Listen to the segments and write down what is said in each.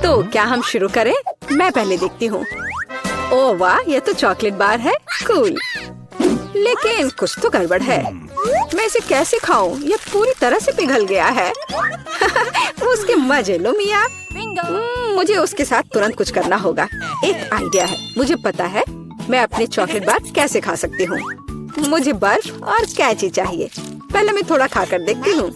तो क्या हम शुरू करें? मैं पहले देखती हूँ। ओह वाह, ये तो चॉकलेट बार है। कूल। लेकिन कुछ तो गड़बड़ है। मैं इसे कैसे खाऊं? ये पूरी तरह से पिघल गया है। उसके मजे लो मिया। मुझे उसके साथ तुरंत कुछ करना होगा। एक आइडिया है। मुझे पता है मैं अपने चॉकलेट बार कैसे खा सकती हूँ। मुझे बर्फ और कैंची चाहिए। पहले मैं थोड़ा खाकर देखती हूँ।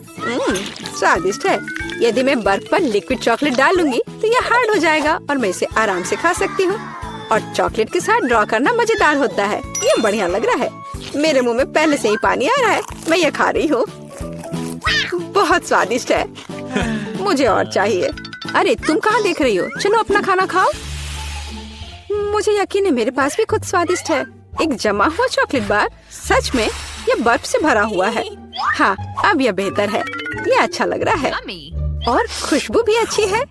स्वादिष्ट है। यदि मैं बर्फ पर लिक्विड चॉकलेट डालूंगी तो यह हार्ड हो जाएगा और मैं इसे आराम से खा सकती हूँ। और चॉकलेट के साथ ड्रॉ करना मजेदार होता है। ये बढ़िया लग रहा है। मेरे मुंह में पहले से ही पानी आ रहा है। मैं ये खा रही हूँ। बहुत स्वादिष्ट है। मुझे और चाहिए। अरे तुम कहाँ देख रही हो? चलो अपना खाना खाओ। मुझे यकीन है मेरे पास भी खुद स्वादिष्ट है। एक जमा हुआ चॉकलेट बार। सच में ये बर्फ से भरा हुआ है। हाँ, अब यह बेहतर है। ये अच्छा लग रहा है और खुशबू भी अच्छी है।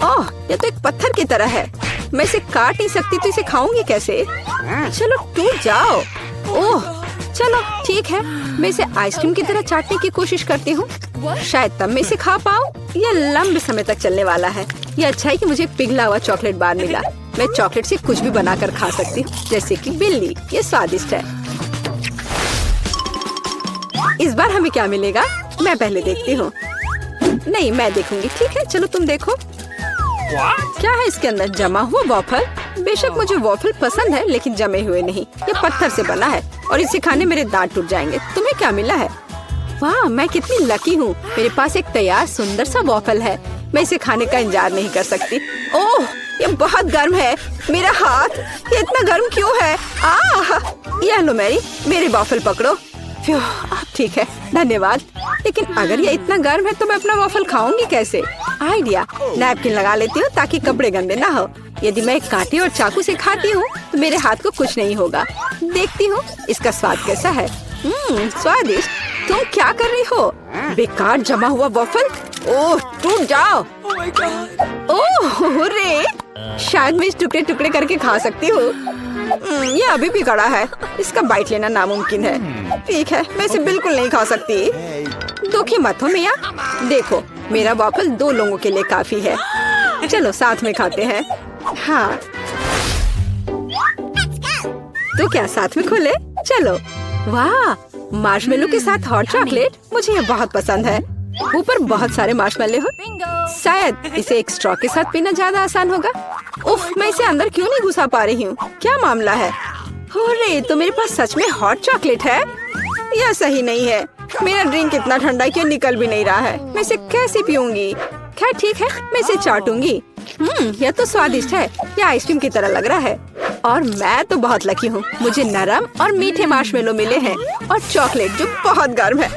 ओह, ये तो एक पत्थर की तरह है। मैं इसे काट नहीं सकती तो इसे खाऊंगी कैसे? चलो टूट जाओ। ओह, चलो ठीक है। मैं इसे आइसक्रीम की तरह चाटने की कोशिश करती हूँ। शायद तब मैं इसे खा पाऊँ। यह लंबे समय तक चलने वाला है। यह अच्छा है कि मुझे पिघला हुआ चॉकलेट बार मिला। मैं चॉकलेट से कुछ भी बनाकर खा सकती हूँ, जैसे कि बिल्ली। ये स्वादिष्ट है। इस बार हमें क्या मिलेगा? मैं पहले देखती हूँ। नहीं, मैं देखूंगी। ठीक है, चलो तुम देखो। क्या है इसके अंदर? जमा हुआ वॉफल। बेशक मुझे वॉफल पसंद है, लेकिन जमे हुए नहीं। ये पत्थर से बना है और इसे खाने मेरे दांत टूट जाएंगे। तुम्हें क्या मिला है? वाह, मैं कितनी लकी हूँ। मेरे पास एक तैयार सुंदर सा वॉफल है। मैं इसे खाने का इंतजार नहीं कर सकती। ओह, ये बहुत गर्म है। मेरा हाथ, ये इतना गर्म क्यों है? यह लो मैरी, मेरे वॉफल पकड़ो। ठीक है, धन्यवाद। लेकिन अगर ये इतना गर्म है तो मैं अपना वॉफल खाऊंगी कैसे? आइडिया, नैपकिन लगा लेती हूँ ताकि कपड़े गंदे ना हो। यदि मैं कांटे और चाकू से खाती हूँ तो मेरे हाथ को कुछ नहीं होगा। देखती हूँ इसका स्वाद कैसा है। स्वादिष्ट। तुम क्या कर रही हो? बेकार जमा हुआ वॉफल। ओह, टूट जाओ। ओह रे, शायद मैं इस टुकड़े टुकड़े करके खा सकती हूँ। ये अभी भी कड़ा है। इसका बाइट लेना नामुमकिन है। ठीक है, मैं इसे बिल्कुल नहीं खा सकती। दुखी मत हो मिया। देखो, मेरा वॉफल 2 लोगों के लिए काफी है। चलो साथ में खाते हैं। हाँ, तो क्या साथ में खोले? चलो। वाह, मार्शमेलो के साथ हॉट चॉकलेट। मुझे ये बहुत पसंद है। ऊपर बहुत सारे मार्शमेलो हो। शायद इसे एक स्ट्रॉ के साथ पीना ज्यादा आसान होगा। उफ, मैं इसे अंदर क्यों नहीं घुसा पा रही हूँ? क्या मामला है? अरे, तो मेरे पास सच में हॉट चॉकलेट है। यह सही नहीं है। मेरा ड्रिंक इतना ठंडा है कि निकल भी नहीं रहा है। मैं इसे कैसे पीऊंगी? खैर ठीक है, मैं इसे चाटूंगी। यह तो स्वादिष्ट है। यह आइसक्रीम की तरह लग रहा है। और मैं तो बहुत लकी हूँ। मुझे नरम और मीठे मार्शमेलो मिले हैं और चॉकलेट जो बहुत गर्म है।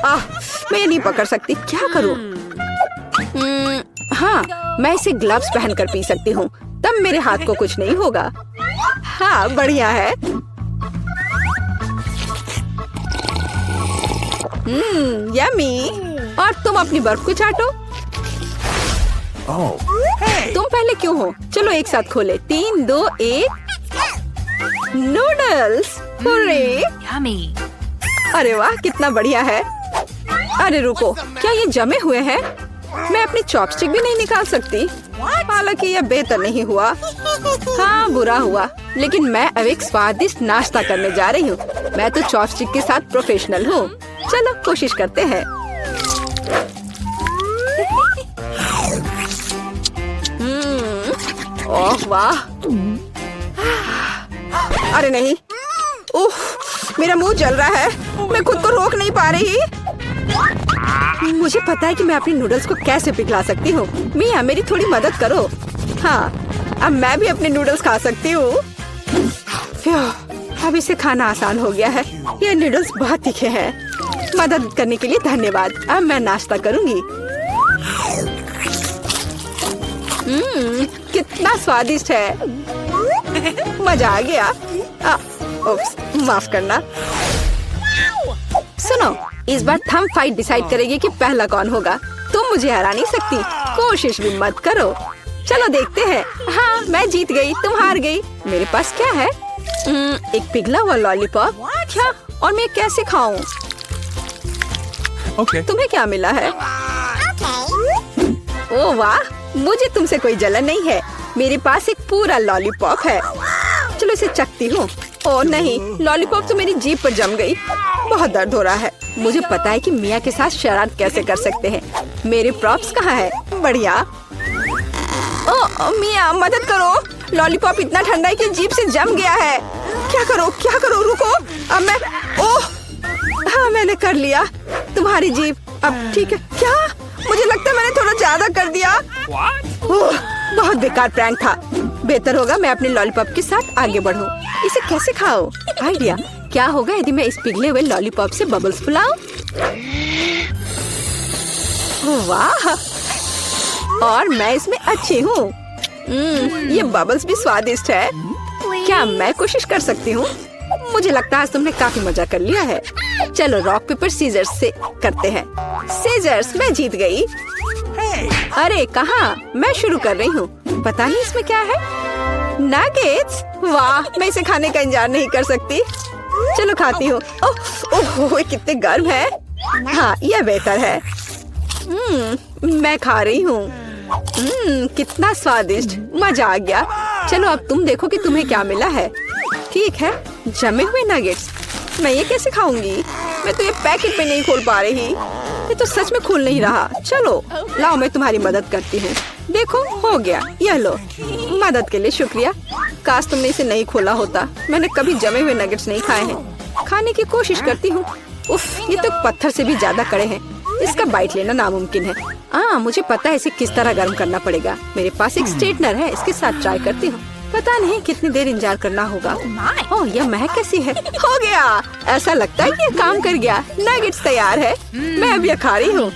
मैं नहीं पकड़ सकती। क्या करूँ? हाँ, मैं इसे ग्लव्स पहनकर पी सकती हूँ। तब मेरे हाथ को कुछ नहीं होगा। हाँ, बढ़िया है। यम्मी। और तुम अपनी बर्फ को चाटो। तुम पहले क्यों हो? चलो एक साथ खोले। 3, 2, 1। नूडल्स। अरे वाह, कितना बढ़िया है। अरे रुको, क्या ये जमे हुए हैं? मैं अपनी चॉपस्टिक भी नहीं निकाल सकती। हालांकि यह बेहतर नहीं हुआ। हाँ, बुरा हुआ। लेकिन मैं अब एक स्वादिष्ट नाश्ता करने जा रही हूँ। मैं तो चॉपस्टिक के साथ प्रोफेशनल हूँ। चलो कोशिश करते हैं। ओह वाह। अरे नहीं। उफ, मेरा मुंह जल रहा है। मैं खुद को रोक नहीं पा रही। मुझे पता है कि मैं अपनी नूडल्स को कैसे पिघला सकती हूँ। मिया, मेरी थोड़ी मदद करो। हाँ, अब मैं भी अपने नूडल्स खा सकती हूँ। अब इसे खाना आसान हो गया है। ये नूडल्स बहुत तीखे हैं। मदद करने के लिए धन्यवाद। अब मैं नाश्ता करूँगी। कितना स्वादिष्ट है। मजा आ गया। उप्स, माफ करना। सुनो, इस बार थंब फाइट डिसाइड करेगी कि पहला कौन होगा। तुम मुझे हरा नहीं सकती। कोशिश भी मत करो। चलो देखते हैं। हाँ, मैं जीत गई, तुम हार गई। मेरे पास क्या है? एक पिघला हुआ लॉलीपॉप। क्या? और मैं कैसे खाऊं? तुम्हें क्या मिला है? ओह वाह, मुझे तुमसे कोई जलन नहीं है। मेरे पास एक पूरा लॉलीपॉप है। चलो इसे चखती हूँ। ओह नहीं, लॉलीपॉप तो मेरी जीभ पर जम गई। बहुत दर्द हो रहा है। मुझे पता है कि मिया के साथ शरारत कैसे कर सकते हैं। मेरे प्रॉप्स कहाँ है? बढ़िया। ओह मिया, मदद करो। लॉलीपॉप इतना ठंडा है कि जीभ से जम गया है। क्या करो, रुको। अब मैं, ओह हाँ, मैंने कर लिया। तुम्हारी जीभ अब ठीक है क्या? मुझे लगता है मैंने थोड़ा ज्यादा कर दिया। ओह, बहुत बेकार प्रैंक था। बेहतर होगा मैं अपने लॉलीपॉप के साथ आगे बढ़ूं। इसे कैसे खाओ? आइडिया। क्या होगा यदि मैं इस पिघले हुए लॉलीपॉप से बबल्स फुलाऊं? वाह, और मैं इसमें अच्छी हूँ। ये बबल्स भी स्वादिष्ट है। क्या मैं कोशिश कर सकती हूँ? मुझे लगता है आज तुमने काफी मजा कर लिया है। चलो रॉक पेपर सीजर्स से करते हैं। सीजर्स, मैं जीत गई। अरे कहाँ? मैं शुरू कर रही हूँ। पता नहीं इसमें क्या है। नगेट्स, वाह, मैं इसे खाने का इंतजार नहीं कर सकती। चलो खाती हूँ। ओह, कितने गर्म है। हाँ, यह बेहतर है। मैं खा रही हूँ। कितना स्वादिष्ट, मजा आ गया। चलो अब तुम देखो कि तुम्हें क्या मिला है। ठीक है, जमे हुए नगेट्स। मैं ये कैसे खाऊंगी? मैं तो ये पैकेट में नहीं खोल पा रही। ये तो सच में खुल नहीं रहा। चलो लाओ, मैं तुम्हारी मदद करती हूँ। देखो, हो गया। यह लो। मदद के लिए शुक्रिया। काश तुमने इसे नहीं खोला होता। मैंने कभी जमे हुए नगेट्स नहीं खाए हैं। खाने की कोशिश करती हूँ। उफ, ये तो पत्थर से भी ज्यादा कड़े हैं। इसका बाइट लेना नामुमकिन है। मुझे पता है इसे किस तरह गर्म करना पड़ेगा। मेरे पास एक स्ट्रेटनर है, इसके साथ ट्राई करती हूँ। पता नहीं कितनी देर इंतजार करना होगा। ओह, यह महक कैसी है? हो गया। ऐसा लगता है ये काम कर गया। नगेट्स तैयार है। मैं अब यह खा रही हूँ।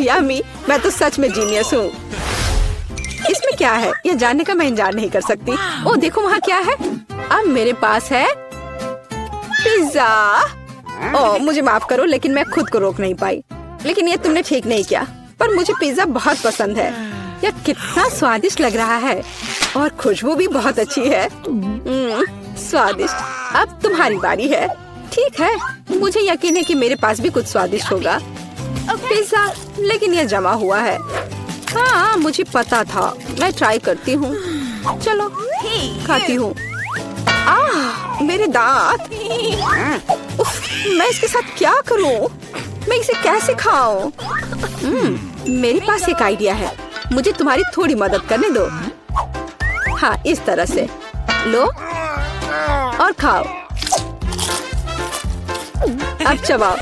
यम्मी, मैं तो सच में जीनियस हूँ। इसमें क्या है यह जानने का मैं इंतजार नहीं कर सकती। ओह देखो, वहाँ क्या है? अब मेरे पास है पिज्जा। ओह मुझे माफ करो, लेकिन मैं खुद को रोक नहीं पाई। लेकिन ये तुमने ठीक नहीं किया। पर मुझे पिज्जा बहुत पसंद है। यह कितना स्वादिष्ट लग रहा है और खुशबू भी बहुत अच्छी है। स्वादिष्ट। अब तुम्हारी बारी है। ठीक है, मुझे यकीन है कि मेरे पास भी कुछ स्वादिष्ट होगा। पिज्जा, लेकिन यह जमा हुआ है। हाँ, मुझे पता था। मैं ट्राई करती हूँ। चलो खाती हूँ। मेरे दांत। उफ, मैं इसके साथ क्या करूँ? मैं इसे कैसे खाऊं? मेरे पास एक आइडिया है। मुझे तुम्हारी थोड़ी मदद करने दो। हाँ, इस तरह से लो और खाओ। अब चबाओ।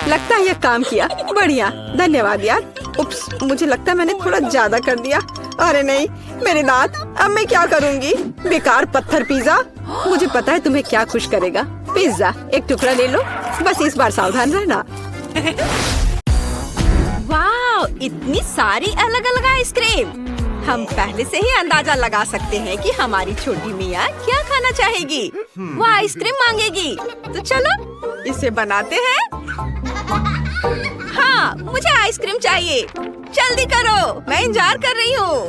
लगता है यह काम किया। बढ़िया, धन्यवाद यार। उप्स, मुझे लगता है मैंने थोड़ा ज्यादा कर दिया। अरे नहीं, मेरे दांत। अब मैं क्या करूंगी? बेकार पत्थर पिज्जा। मुझे पता है तुम्हें क्या खुश करेगा। पिज्जा, एक टुकड़ा ले लो। बस इस बार सावधान रहना। वाह, इतनी सारी अलग अलग आइसक्रीम। हम पहले से ही अंदाजा लगा सकते हैं कि हमारी छोटी मिया क्या खाना चाहेगी। वो आइसक्रीम मांगेगी। तो चलो इसे बनाते हैं। हाँ, मुझे आइसक्रीम चाहिए। जल्दी करो, मैं इंतजार कर रही हूँ।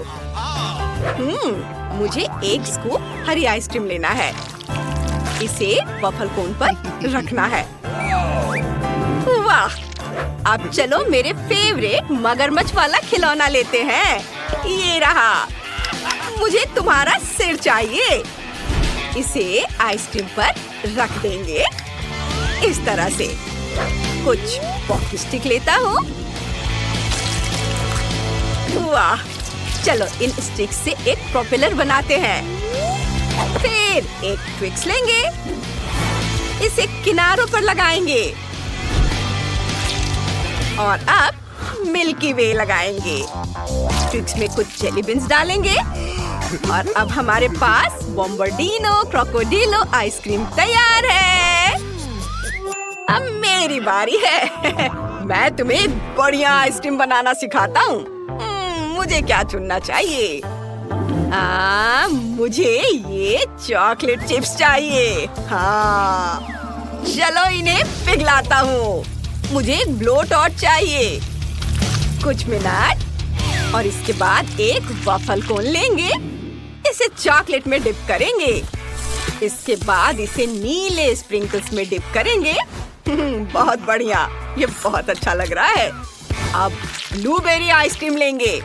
मुझे एक स्कूप हरी आइसक्रीम लेना है। इसे वफल कोन पर रखना है। वाह, अब चलो मेरे फेवरेट मगरमच्छ वाला खिलौना लेते हैं। ये रहा। मुझे तुम्हारा सिर चाहिए। इसे आइसक्रीम पर रख देंगे इस तरह से। कुछ पॉकी स्टिक लेता हूँ। वाह, चलो इन स्टिक से एक प्रोपेलर बनाते हैं। फिर एक ट्विक्स लेंगे, इसे किनारों पर लगाएंगे और अब मिल्की वे लगाएंगे। ट्विक्स में कुछ जेली बीन्स डालेंगे और अब हमारे पास बॉम्बार्डिनो क्रोकोडिलो आइसक्रीम तैयार है। अब मेरी बारी है। मैं तुम्हें बढ़िया आइसक्रीम बनाना सिखाता हूँ। मुझे क्या चुनना चाहिए? मुझे ये चॉकलेट चिप्स चाहिए। हाँ, चलो इन्हें पिघलाता हूँ। मुझे एक ब्लो टॉर्च चाहिए। कुछ मिनट और इसके बाद एक वफल कोन लेंगे। इसे चॉकलेट में डिप करेंगे। इसके बाद इसे नीले स्प्रिंकल्स में डिप करेंगे। बहुत बढ़िया, ये बहुत अच्छा लग रहा है। अब ब्लूबेरी आइसक्रीम लेंगे।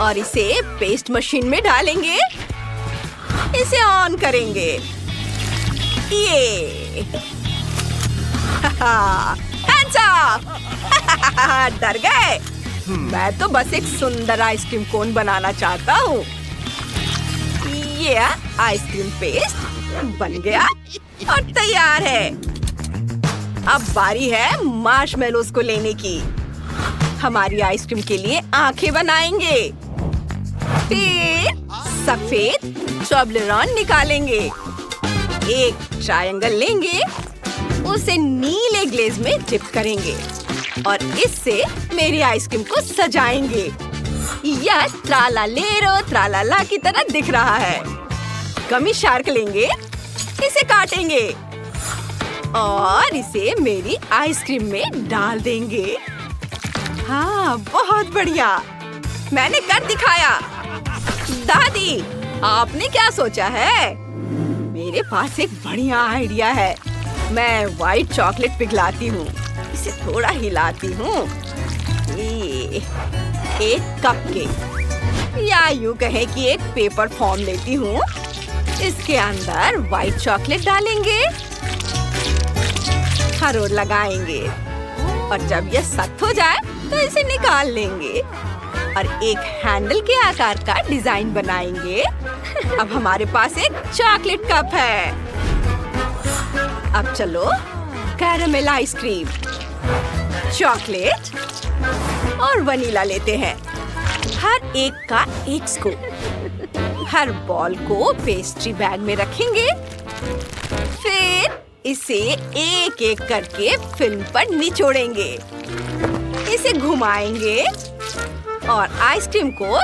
और इसे पेस्ट मशीन में डालेंगे। इसे ऑन करेंगे। ये हैंड्स अप। डर गए? मैं तो बस एक सुंदर आइसक्रीम कोन बनाना चाहता हूँ। ये आइसक्रीम पेस्ट बन गया और तैयार है। अब बारी है मार्शमेलोज को लेने की। हमारी आइसक्रीम के लिए आंखें बनाएंगे। फिर सफेद टोब्लेरोन निकालेंगे। एक ट्रायंगल लेंगे, उसे नीले ग्लेज में डिप करेंगे और इससे मेरी आइसक्रीम को सजाएंगे। यह ट्रालालेरो ट्रालाला की तरह दिख रहा है। गमी शार्क लेंगे, इसे काटेंगे और इसे मेरी आइसक्रीम में डाल देंगे। हाँ, बहुत बढ़िया, मैंने कर दिखाया। दादी, आपने क्या सोचा है? मेरे पास एक बढ़िया आइडिया है। मैं व्हाइट चॉकलेट पिघलाती हूँ, इसे थोड़ा हिलाती हूँ। एक कपकेक या यूं कहें कि एक पेपर फॉर्म लेती हूँ। इसके अंदर व्हाइट चॉकलेट डालेंगे, खरोट लगाएंगे और जब यह सख्त हो जाए तो इसे निकाल लेंगे और एक हैंडल के आकार का डिजाइन बनाएंगे। अब हमारे पास एक चॉकलेट कप है। अब चलो कैरामेल आइसक्रीम, चॉकलेट और वनीला लेते हैं। हर एक का एक स्कूप। हर बॉल को पेस्ट्री बैग में रखेंगे। फिर इसे एक एक करके फिल्म पर निचोड़ेंगे। इसे घुमाएंगे और आइसक्रीम को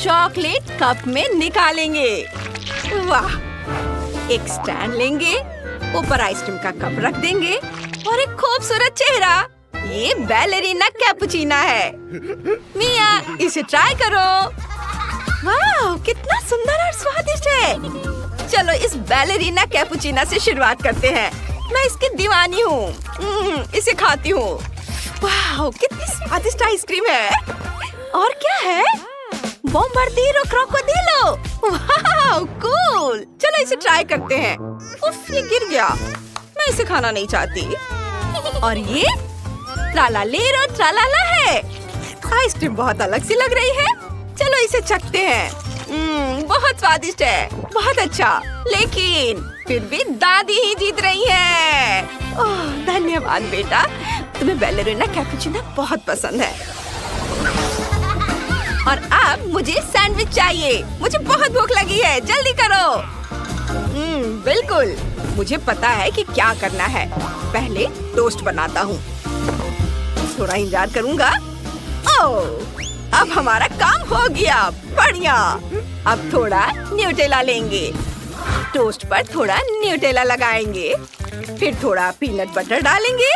चॉकलेट कप में निकालेंगे। वाह! एक स्टैंड लेंगे, ऊपर आइसक्रीम का कप रख देंगे और एक खूबसूरत चेहरा। ये बैलेरिना कैपुचिना है। मिया, इसे ट्राई करो। वाह, कितना सुंदर और स्वादिष्ट है। चलो इस बैलेरिना कैपुचिना से शुरुआत करते हैं। मैं इसकी दीवानी हूँ। इसे खाती हूँ। वाह, कितनी स्वादिष्ट आइसक्रीम है। और क्या है? बॉम्बार्डिरो क्रोकोडिलो। वाह, कूल। चलो इसे ट्राई करते हैं। उफ, ये गिर गया। मैं इसे खाना नहीं चाहती। और ये ट्रालालेरो ट्रालाला है। आइसक्रीम बहुत अलग सी लग रही है। चलो इसे चखते हैं। बहुत स्वादिष्ट है, बहुत अच्छा। लेकिन फिर भी दादी ही जीत रही है। ओह, धन्यवाद बेटा, तुम्हें बैलेरिना कैपुचिना बहुत पसंद है। और अब मुझे सैंडविच चाहिए। मुझे बहुत भूख लगी है, जल्दी करो। बिल्कुल, मुझे पता है कि क्या करना है। पहले टोस्ट बनाता हूँ। थोड़ा इंतजार करूँगा। ओह, अब हमारा काम हो गया। बढ़िया। अब थोड़ा न्यूटेला लेंगे। टोस्ट पर थोड़ा न्यूटेला लगाएंगे। फिर थोड़ा पीनट बटर डालेंगे।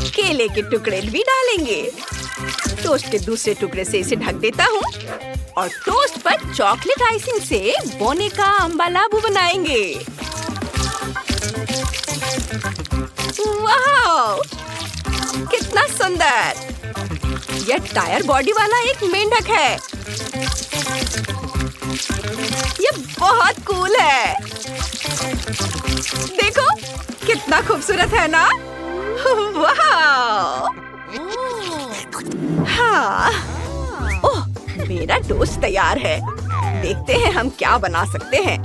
केले के टुकड़े भी डालेंगे। टोस्ट के दूसरे टुकड़े से इसे ढक देता हूँ और टोस्ट पर चॉकलेट आइसिंग से बोने का अम्बालाबू बनाएंगे। वाह, कितना सुंदर। यह टायर बॉडी वाला एक मेंढक है। यह बहुत कूल है। देखो कितना खूबसूरत है ना। वाह! हाँ, ओह, मेरा टोस्ट तैयार है। देखते हैं हम क्या बना सकते हैं।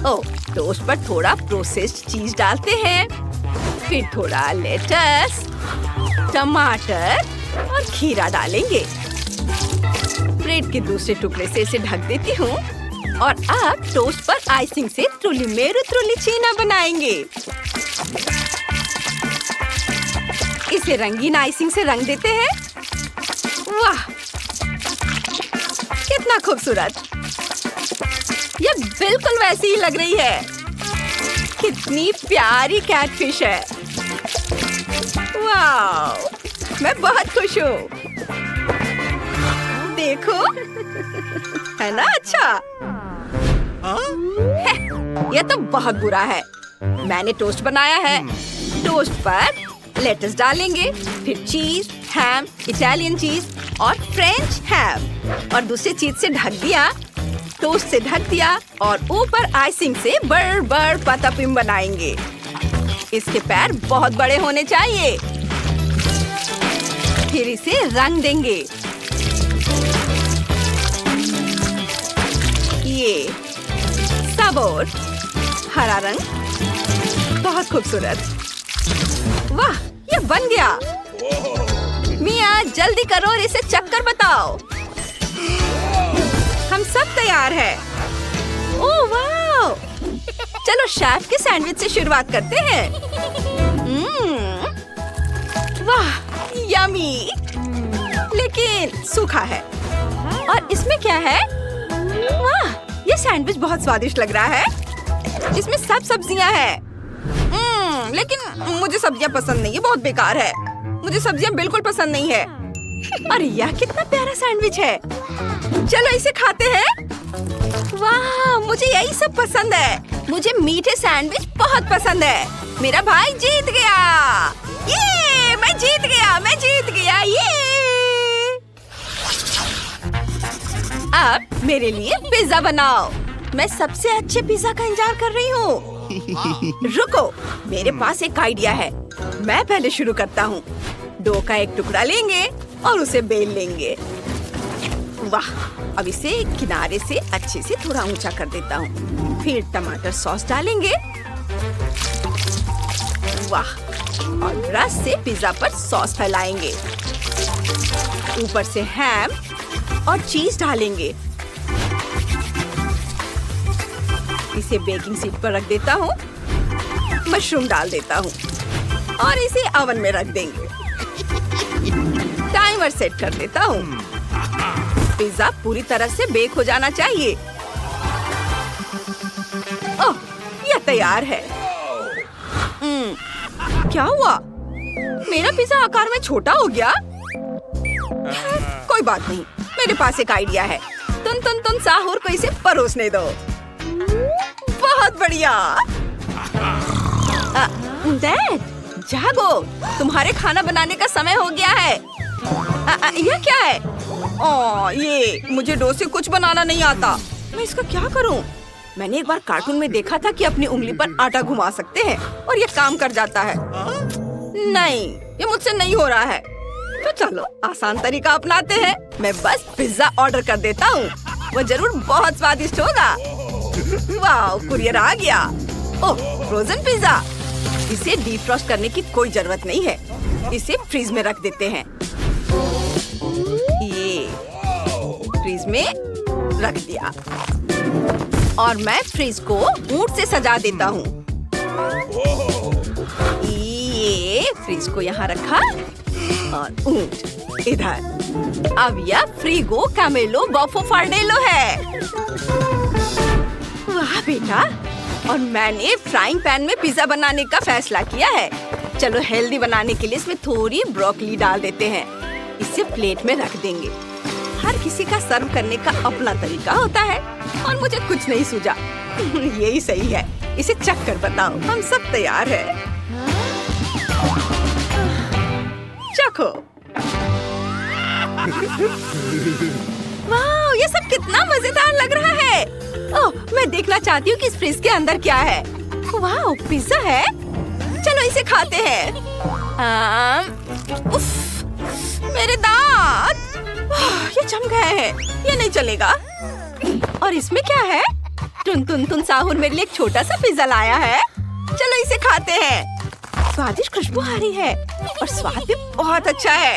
ओह, टोस्ट पर थोड़ा प्रोसेस्ड चीज डालते हैं। फिर थोड़ा लेटस, टमाटर और खीरा डालेंगे। ब्रेड के दूसरे टुकड़े से इसे ढक देती हूँ और अब टोस्ट पर आइसिंग से ट्रुलीमेरो ट्रुलीचीना बनाएंगे। इसे रंगीन आइसिंग से रंग देते हैं। वाह, कितना खूबसूरत। यह बिल्कुल वैसी ही लग रही है। कितनी प्यारी कैटफिश है। वाह, मैं बहुत खुश हूँ। देखो, है ना अच्छा? यह तो बहुत बुरा है। मैंने टोस्ट बनाया है। टोस्ट पर लेटस डालेंगे, फिर चीज, हैम, इटालियन चीज और फ्रेंच हैम और दूसरी चीज से ढक दिया, टोस्ट से ढक दिया और ऊपर आइसिंग से बड़ पतापिम बनाएंगे। इसके पैर बहुत बड़े होने चाहिए। फिर इसे रंग देंगे। ये सबोर हरा रंग, बहुत खूबसूरत। वाह, ये बन गया। मिया जल्दी करो और इसे चक्कर बताओ। हम सब तैयार है। ओह वाह! चलो शेफ के सैंडविच से शुरुआत करते हैं। वाह, यमी! लेकिन सूखा है। और इसमें क्या है? वाह, ये सैंडविच बहुत स्वादिष्ट लग रहा है। इसमें सब सब्जियां हैं। लेकिन मुझे सब्जियां पसंद नहीं है, बहुत बेकार है। मुझे सब्जियां बिल्कुल पसंद नहीं है। और यह कितना प्यारा सैंडविच है। चलो इसे खाते हैं। वाह, मुझे यही सब पसंद है। मुझे मीठे सैंडविच बहुत पसंद है। मेरा भाई जीत गया। ये मैं जीत गया ये। अब मेरे लिए पिज्जा बनाओ। मैं सबसे अच्छे पिज्जा का इंतजार कर रही हूँ। रुको, मेरे पास एक आइडिया है। मैं पहले शुरू करता हूँ। डो का एक टुकड़ा लेंगे और उसे बेल लेंगे। वाह, अब इसे किनारे से अच्छे से थोड़ा ऊंचा कर देता हूँ। फिर टमाटर सॉस डालेंगे। वाह, और ब्रश से पिज्जा पर सॉस फैलाएंगे। ऊपर से हैम और चीज डालेंगे। इसे बेकिंग शीट पर रख देता हूँ। मशरूम डाल देता हूँ और इसे ओवन में रख देंगे। टाइमर सेट कर देता हूँ। पिज्जा पूरी तरह से बेक हो जाना चाहिए। ओह, यह तैयार है। क्या हुआ? मेरा पिज्जा आकार में छोटा हो गया। कोई बात नहीं, मेरे पास एक आइडिया है। तुन साहूर को इसे परोसने दो। बहुत बढ़िया। डैड, जागो, तुम्हारे खाना बनाने का समय हो गया है। यह क्या है? ये मुझे डो से कुछ बनाना नहीं आता। मैं इसका क्या करूं? मैंने एक बार कार्टून में देखा था कि अपनी उंगली पर आटा घुमा सकते हैं और ये काम कर जाता है। नहीं, ये मुझसे नहीं हो रहा है। तो चलो आसान तरीका अपनाते हैं। मैं बस पिज्जा ऑर्डर कर देता हूँ। वो जरूर बहुत स्वादिष्ट होगा। वाह, कुरियर आ गया। ओह, फ्रोजन पिज्जा। इसे डीफ्रॉस्ट करने की कोई जरूरत नहीं है। इसे फ्रीज में रख देते हैं। ये फ्रीज में रख दिया और मैं फ्रीज को ऊंट से सजा देता हूँ। ये फ्रीज को यहाँ रखा और ऊंट इधर। अब यह फ्रीगो कैमेलो बफो फार्डेलो है। वाह बेटा, और मैंने फ्राइंग पैन में पिज्जा बनाने का फैसला किया है। चलो हेल्दी बनाने के लिए इसमें थोड़ी ब्रोकली डाल देते हैं। इसे प्लेट में रख देंगे। हर किसी का सर्व करने का अपना तरीका होता है और मुझे कुछ नहीं सूझा। यही सही है। इसे चख कर बताओ। हम सब तैयार हैं। चखो। वाह, ये सब कितना मजेदार लग रहा है। ओह, मैं देखना चाहती हूँ कि इस फ्रिज के अंदर क्या है। वाह, पिज्जा है। चलो इसे खाते हैं। उफ, मेरे दांत। ये जम गए हैं। ये नहीं चलेगा। और इसमें क्या है? टुन साहुर मेरे लिए एक छोटा सा पिज्जा लाया है। चलो इसे खाते हैं। स्वादिष्ट खुशबू आ रही है और स्वाद भी बहुत अच्छा है।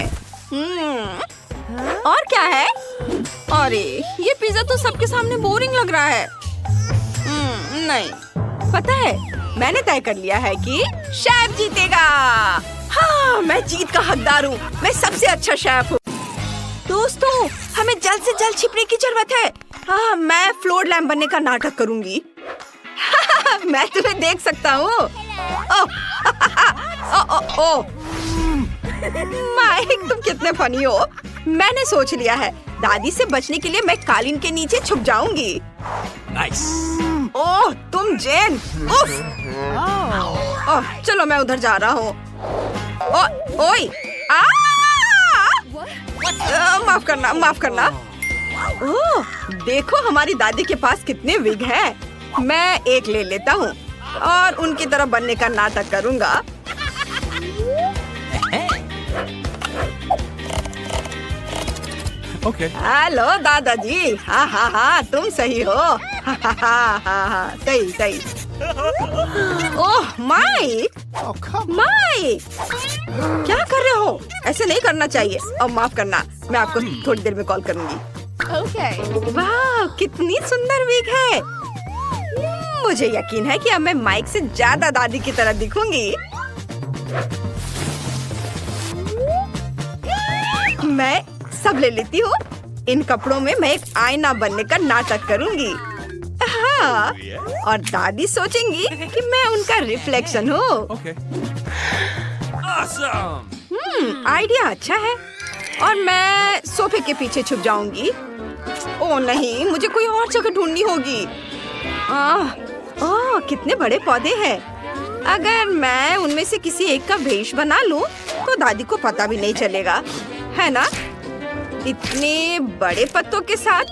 और क्या है? अरे, ये पिज्जा तो सबके सामने बोरिंग लग रहा है। नहीं, पता है, मैंने तय कर लिया है कि शेफ जीतेगा। हाँ, मैं जीत का हकदार हूँ। मैं सबसे अच्छा शेफ हूँ। दोस्तों, हमें जल्द से जल्द छिपने की जरूरत है। हाँ, मैं फ्लोर लैम्प बनने का नाटक करूँगी। मैं तुम्हें देख सकता हूँ। माइक, तुम कितने फनी हो। मैंने सोच लिया है, दादी से बचने के लिए मैं कालीन के नीचे छुप जाऊंगी। नाइस। ओह, तुम जेन। उफ। ओह, चलो मैं उधर जा रहा हूँ। ओए! माफ करना, माफ करना। ओह, देखो हमारी दादी के पास कितने विग हैं। मैं एक ले लेता हूँ और उनकी तरह बनने का नाटक करूँगा। हेलो दादाजी। हाँ हाँ हाँ, तुम सही हो। हाँ हाँ हाँ हाँ, सही सही। ओह माइक, माइक, क्या कर रहे हो? ऐसे नहीं करना चाहिए। और माफ करना, मैं आपको थोड़ी देर में कॉल करूंगी। वाह, कितनी सुंदर विग है। मुझे यकीन है कि अब मैं माइक से ज्यादा दादी की तरह दिखूंगी। मैं सब ले लेती हूँ। इन कपड़ों में मैं एक आईना बनने का नाटक करूंगी। हाँ, और दादी सोचेंगी कि मैं उनका रिफ्लेक्शन हूँ। आइडिया अच्छा है। और मैं सोफे के पीछे छुप जाऊंगी। ओह नहीं, मुझे कोई और जगह ढूंढनी होगी। ओह, कितने बड़े पौधे हैं। अगर मैं उनमें से किसी एक का भेष बना लूं, तो दादी को पता भी नहीं चलेगा, है ना? इतने बड़े पत्तों के साथ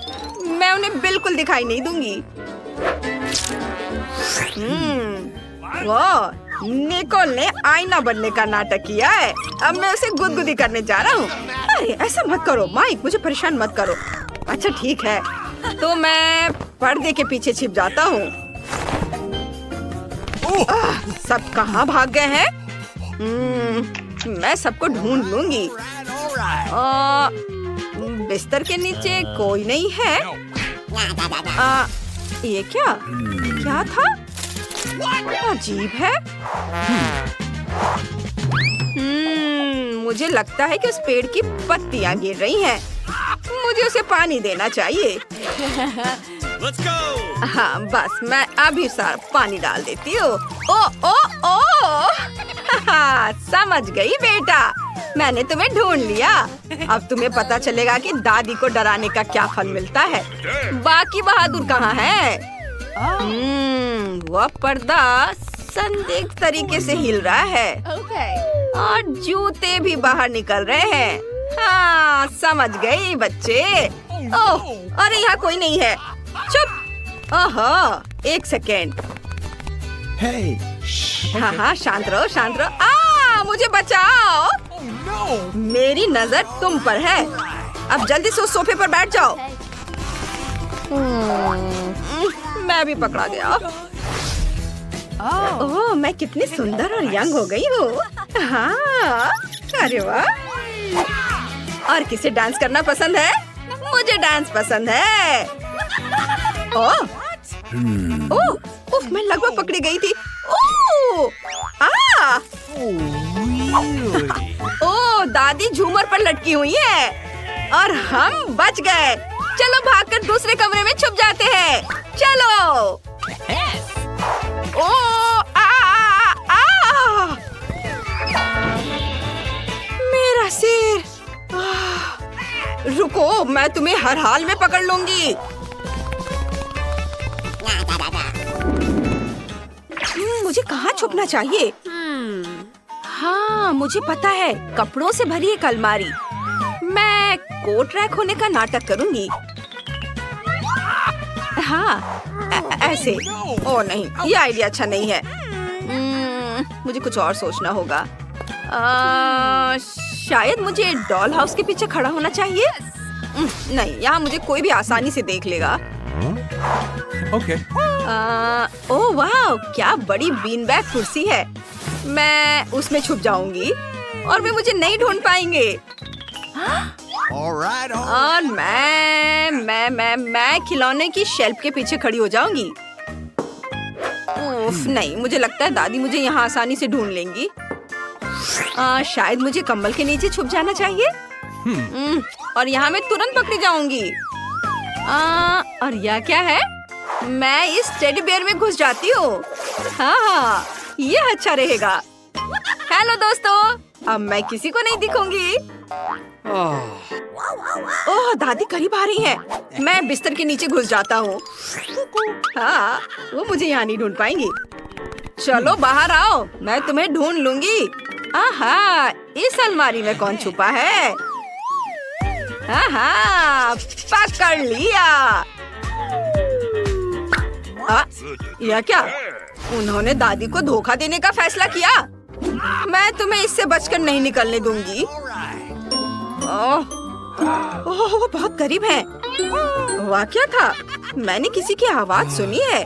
मैं उन्हें बिल्कुल दिखाई नहीं दूंगी। वाह, निकोल ने आईना बनने का नाटक किया है। अब मैं उसे गुदगुदी करने जा रहा हूँ। अरे ऐसा मत करो माइक, मुझे परेशान मत करो। अच्छा ठीक है, तो मैं पर्दे के पीछे छिप जाता हूँ। सब कहाँ भाग गए हैं? मैं सबको ढूंढ लूंगी। बिस्तर के नीचे कोई नहीं है। ये क्या था? अजीब है। मुझे लगता है कि उस पेड़ की पत्तियां गिर रही हैं। मुझे उसे पानी देना चाहिए। Let's go! हाँ, बस मैं अभी सारा पानी डाल देती हूँ। ओ ओ ओ समझ गई बेटा, मैंने तुम्हें ढूंढ लिया। अब तुम्हें पता चलेगा कि दादी को डराने का क्या फल मिलता है। बाकी बहादुर कहाँ है? वह पर्दा संदिग्ध तरीके से हिल रहा है। और जूते भी बाहर निकल रहे हैं। हाँ, समझ गई बच्चे। ओह, अरे यहाँ कोई नहीं है। चुप। ओहो, एक सेकेंड। हाँ हाँ, शांत रहो, शांत रहो। मुझे बचाओ। मेरी नजर तुम पर है। अब जल्दी से उस सोफे पर बैठ जाओ। मैं भी पकड़ा गया। ओह, मैं कितनी सुंदर और यंग हो गई हूँ। हाँ, अरे वाह। और किसे डांस करना पसंद है? मुझे डांस पसंद है। ओह, मैं लगभग पकड़ी गई थी। ओह, दादी झूमर पर लटकी हुई है और हम बच गए। चलो भागकर दूसरे कमरे में छुप जाते हैं। चलो। मेरा सिर। रुको, मैं तुम्हें हर हाल में पकड़ लूंगी। मुझे कहाँ छुपना चाहिए? हाँ, मुझे पता है, कपड़ों से भरी एक अलमारी। मैं कोट रैक होने का नाटक करूंगी। हाँ, ऐसे। ओह नहीं, ये आइडिया अच्छा नहीं है। मुझे कुछ और सोचना होगा। शायद मुझे डॉल हाउस के पीछे खड़ा होना चाहिए। नहीं, यहाँ मुझे कोई भी आसानी से देख लेगा। Okay. ओह वाह, क्या बड़ी बीन बैग कुर्सी है। मैं उसमें छुप जाऊंगी और वे मुझे नहीं ढूंढ पाएंगे। Alright. और मैं खिलौने की शेल्फ के पीछे खड़ी हो जाऊंगी। उफ, नहीं, मुझे लगता है दादी मुझे यहाँ आसानी से ढूंढ लेंगी। शायद मुझे कंबल के नीचे छुप जाना चाहिए। और यहाँ मैं तुरंत पकड़ी जाऊंगी। और यह क्या है? मैं इस टेडी बेयर में घुस जाती हूँ। हाँ, ये अच्छा रहेगा। हेलो दोस्तों, अब मैं किसी को नहीं दिखूंगी। ओह, दादी करीब आ रही है। मैं बिस्तर के नीचे घुस जाता हूँ। हाँ, वो मुझे यहाँ नहीं ढूंढ पाएंगी। चलो बाहर आओ, मैं तुम्हें ढूंढ लूंगी। आहा, इस अलमारी में कौन छुपा है? आहा, पकड़ लिया। यह क्या? उन्होंने दादी को धोखा देने का फैसला किया। मैं तुम्हें इससे बचकर नहीं निकलने दूंगी। ओह, वो बहुत करीब है। वह क्या था? मैंने किसी की आवाज सुनी है।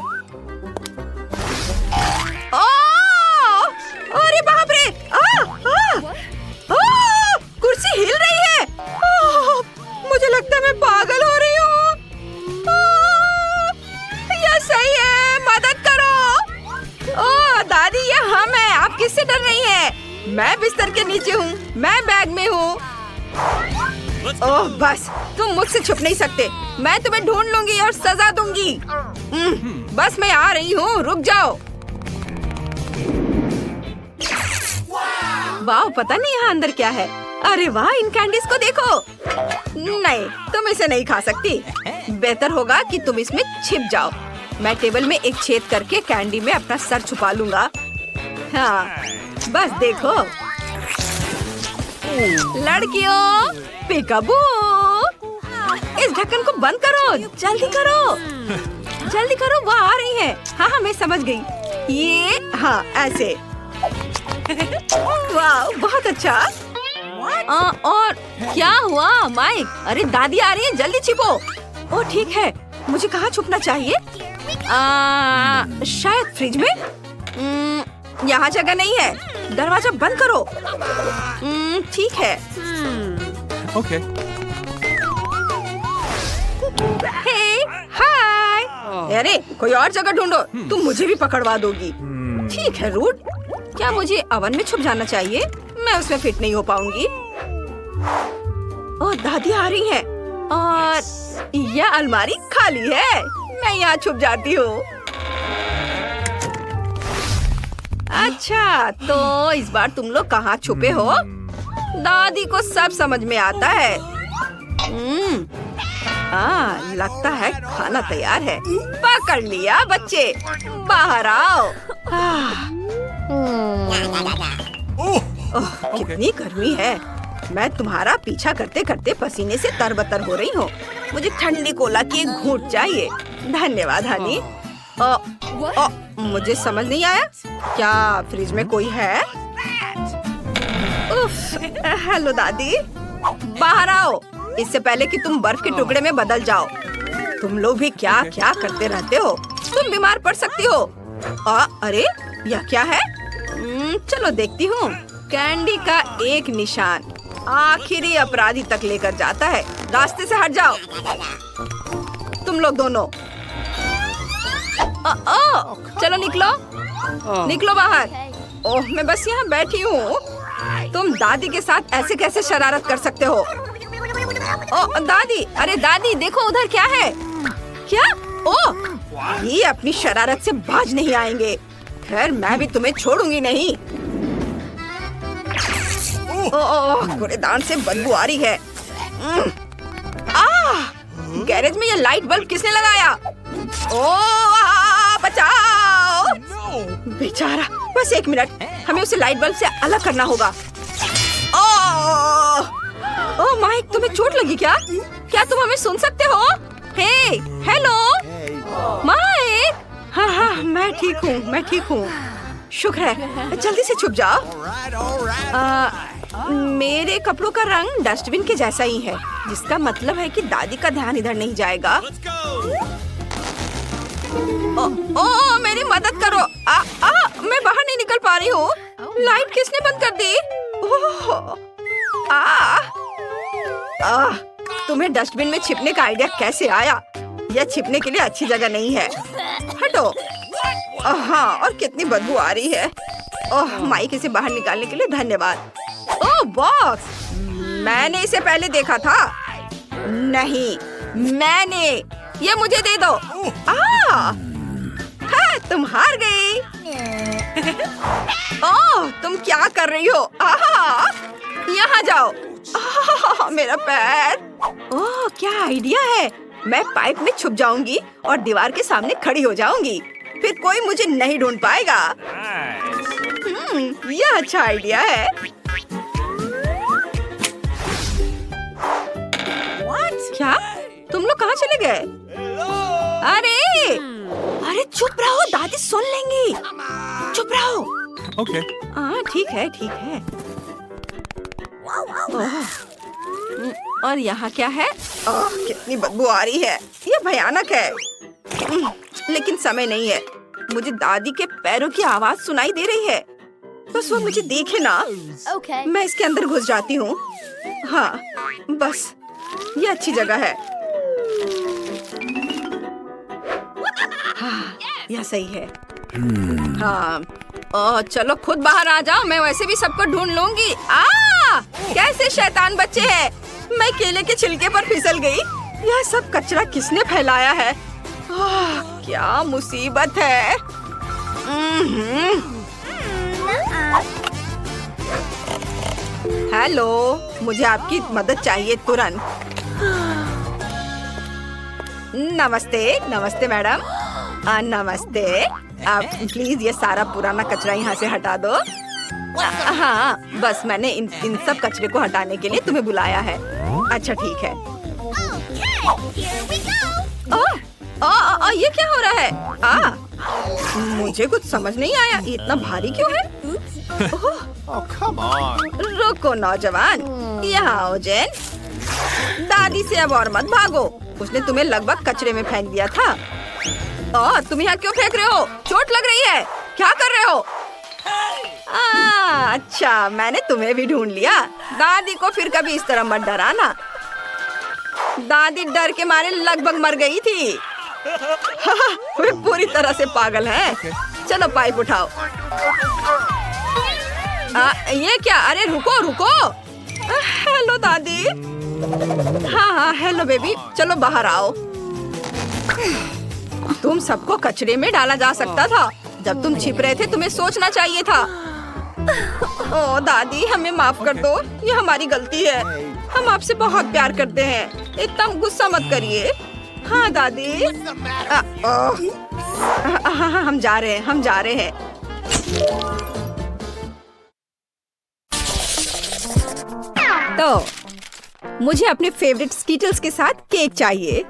अरे बाप रे! कुर्सी हिल रही है। मुझे लगता है मैं पागल हो रही हूँ। यह सही है, मदद करो। ओह दादी, ये हम हैं। आप किससे डर रही हैं? मैं बिस्तर के नीचे हूँ। मैं बैग में हूँ। ओह बस, तुम मुझसे छुप नहीं सकते। मैं तुम्हें ढूंढ लूंगी और सजा दूंगी। बस मैं आ रही हूँ, रुक जाओ। वाह, पता नहीं यहाँ अंदर क्या है। अरे वाह, इन कैंडीज को देखो। नहीं, तुम इसे नहीं खा सकती। बेहतर होगा कि तुम इसमें छिप जाओ। मैं टेबल में एक छेद करके कैंडी में अपना सर छुपा लूंगा। हाँ, बस देखो। लड़कियों, पिकाबू, इस ढक्कन को बंद करो। जल्दी करो, जल्दी करो। वो आ रही है। हाँ, मैं समझ गई। ये हाँ, ऐसे। वाह, बहुत अच्छा। और क्या हुआ माइक? अरे दादी आ रही है, जल्दी छिपो। ओह ठीक है, मुझे कहाँ छुपना चाहिए? शायद फ्रिज में। यहाँ जगह नहीं है। दरवाजा बंद करो। ठीक है। Okay. हे, हाय। अरे कोई और जगह ढूंढो। तुम मुझे भी पकड़वा दोगी। ठीक है रूट। क्या मुझे ओवन में छुप जाना चाहिए? मैं उसमें फिट नहीं हो पाऊंगी। ओह दादी आ रही है। और यह अलमारी खाली है। मैं यहाँ छुप जाती हूँ। अच्छा, तो इस बार तुम लोग कहाँ छुपे हो? दादी को सब समझ में आता है। लगता है खाना तैयार है। पकड़ लिया बच्चे, बाहर आओ। कितनी गर्मी है। मैं तुम्हारा पीछा करते करते पसीने से तरबतर हो रही हूँ। मुझे ठंडी कोला की एक घूंट चाहिए। धन्यवाद हनी। मुझे समझ नहीं आया। क्या फ्रिज में कोई है? हेलो दादी, बाहर आओ इससे पहले कि तुम बर्फ के टुकड़े में बदल जाओ। तुम लोग भी क्या क्या करते रहते हो। तुम बीमार पड़ सकती हो। अरे यह क्या है? चलो देखती हूँ। कैंडी का एक निशान आखिरी अपराधी तक लेकर जाता है। रास्ते से हट जाओ तुम लोग दोनों। चलो निकलो, निकलो बाहर। ओह, मैं बस यहाँ बैठी हूँ। तुम दादी के साथ ऐसे कैसे शरारत कर सकते हो? ओह दादी, अरे दादी देखो उधर क्या है। क्या? ओह, ये अपनी शरारत से बाज नहीं आएंगे। खैर मैं भी तुम्हें छोड़ूंगी नहीं। ओह, कूड़ेदान से बदबू आ रही है। गैरेज में ये लाइट बल्ब किसने लगाया? ओह, बचाओ। बेचारा, बस 1 मिनट, हमें उसे लाइट बल्ब से अलग करना होगा। ओह माइक, तुम्हें चोट लगी क्या? क्या तुम हमें सुन सकते हो? हे, हेलो माइक। हाँ, मैं ठीक हूँ, मैं ठीक हूँ। शुक्र है, जल्दी से छुप जाओ। मेरे कपड़ों का रंग डस्टबिन के जैसा ही है, जिसका मतलब है कि दादी का ध्यान इधर नहीं जाएगा। ओ, मेरी मदद करो। मैं बाहर नहीं निकल पा रही हूँ। लाइट किसने बंद कर दी? तुम्हें डस्टबिन में छिपने का आइडिया कैसे आया? यह छिपने के लिए अच्छी जगह नहीं है। हटो। हाँ, और कितनी बदबू आ रही है। ओह, माइक इसे बाहर निकालने के लिए धन्यवाद। ओह बॉक्स, मैंने इसे पहले देखा था। नहीं, मैंने। ये मुझे दे दो। हाँ, तुम हार गई। ओह, तुम क्या कर रही हो? यहाँ जाओ। मेरा पैर। ओह, क्या आइडिया है। मैं पाइप में छुप जाऊंगी और दीवार के सामने खड़ी हो जाऊंगी। फिर कोई मुझे नहीं ढूंढ पाएगा। यह अच्छा आइडिया है। क्या तुम लोग कहाँ चले गए? अरे चुप रहो, दादी सुन लेंगी। चुप रहो। Okay. हाँ ठीक है ठीक है। और यहाँ क्या है? कितनी बदबू आ रही है, ये भयानक है। लेकिन समय नहीं है, मुझे दादी के पैरों की आवाज सुनाई दे रही है। बस वो मुझे देखे ना। Okay. मैं इसके अंदर घुस जाती हूँ। हाँ बस ये अच्छी जगह है। हाँ यह सही है। हाँ चलो खुद बाहर आ जाओ, मैं वैसे भी सबको ढूंढ लूंगी। कैसे शैतान बच्चे हैं। मैं केले के छिलके पर फिसल गई। यह सब कचरा किसने फैलाया है? क्या मुसीबत है। हेलो, मुझे आपकी मदद चाहिए तुरंत। नमस्ते नमस्ते मैडम। नमस्ते, आप प्लीज ये सारा पुराना कचरा यहाँ से हटा दो। हाँ बस मैंने इन सब कचरे को हटाने के लिए तुम्हें बुलाया है। अच्छा ठीक है। ये क्या हो रहा है? मुझे कुछ समझ नहीं आया, ये इतना भारी क्यों है? Oh, come on. रुको नौजवान, यहाँ आओ जेन। दादी से अब और मत भागो, उसने तुम्हें लगभग कचरे में फेंक दिया था। तुम यहाँ क्यों फेंक रहे हो? चोट लग रही है, क्या कर रहे हो? अच्छा मैंने तुम्हें भी ढूंढ लिया। दादी को फिर कभी इस तरह मत डराना। दादी डर के मारे लगभग मर गई थी। वे पूरी तरह से पागल हैं। चलो पाइप उठाओ। ये क्या? अरे रुको रुको। हेलो दादी। हाँ हेलो बेबी, चलो बाहर आओ। तुम सबको कचरे में डाला जा सकता था। जब तुम छिप रहे थे तुम्हें सोचना चाहिए था। ओ दादी हमें माफ कर दो, ये हमारी गलती है। हम आपसे बहुत प्यार करते हैं, इतना गुस्सा मत करिए। हाँ दादी। हम जा रहे हैं। तो मुझे अपने फेवरेट स्कीटल्स के साथ केक चाहिए।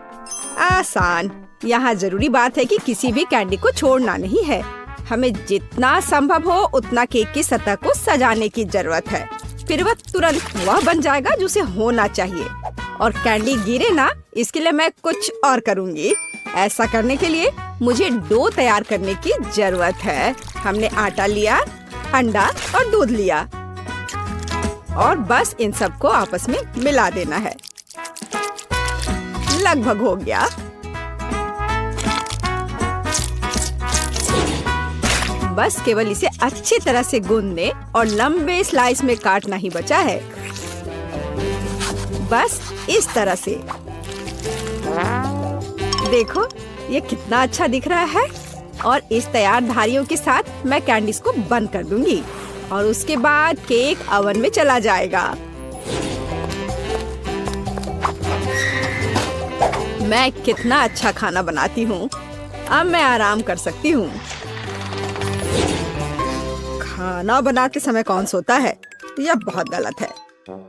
आसान। यहाँ जरूरी बात है कि किसी भी कैंडी को छोड़ना नहीं है। हमें जितना संभव हो उतना केक की सतह को सजाने की जरूरत है। फिर वह तुरंत वह बन जाएगा जो उसे होना चाहिए। और कैंडी गिरे ना, इसके लिए मैं कुछ और करूँगी। ऐसा करने के लिए मुझे डो तैयार करने की जरूरत है। हमने आटा लिया, अंडा और दूध लिया और बस इन सबको आपस में मिला देना है। लगभग हो गया। बस केवल इसे अच्छी तरह से गूंदने और लंबे स्लाइस में काटना ही बचा है। बस इस तरह से। देखो ये कितना अच्छा दिख रहा है। और इस तैयार धारियों के साथ मैं कैंडीज को बंद कर दूंगी और उसके बाद केक ओवन में चला जाएगा। मैं कितना अच्छा खाना बनाती हूँ। अब मैं आराम कर सकती हूँ। खाना बनाते समय कौन सोता है? यह बहुत गलत है।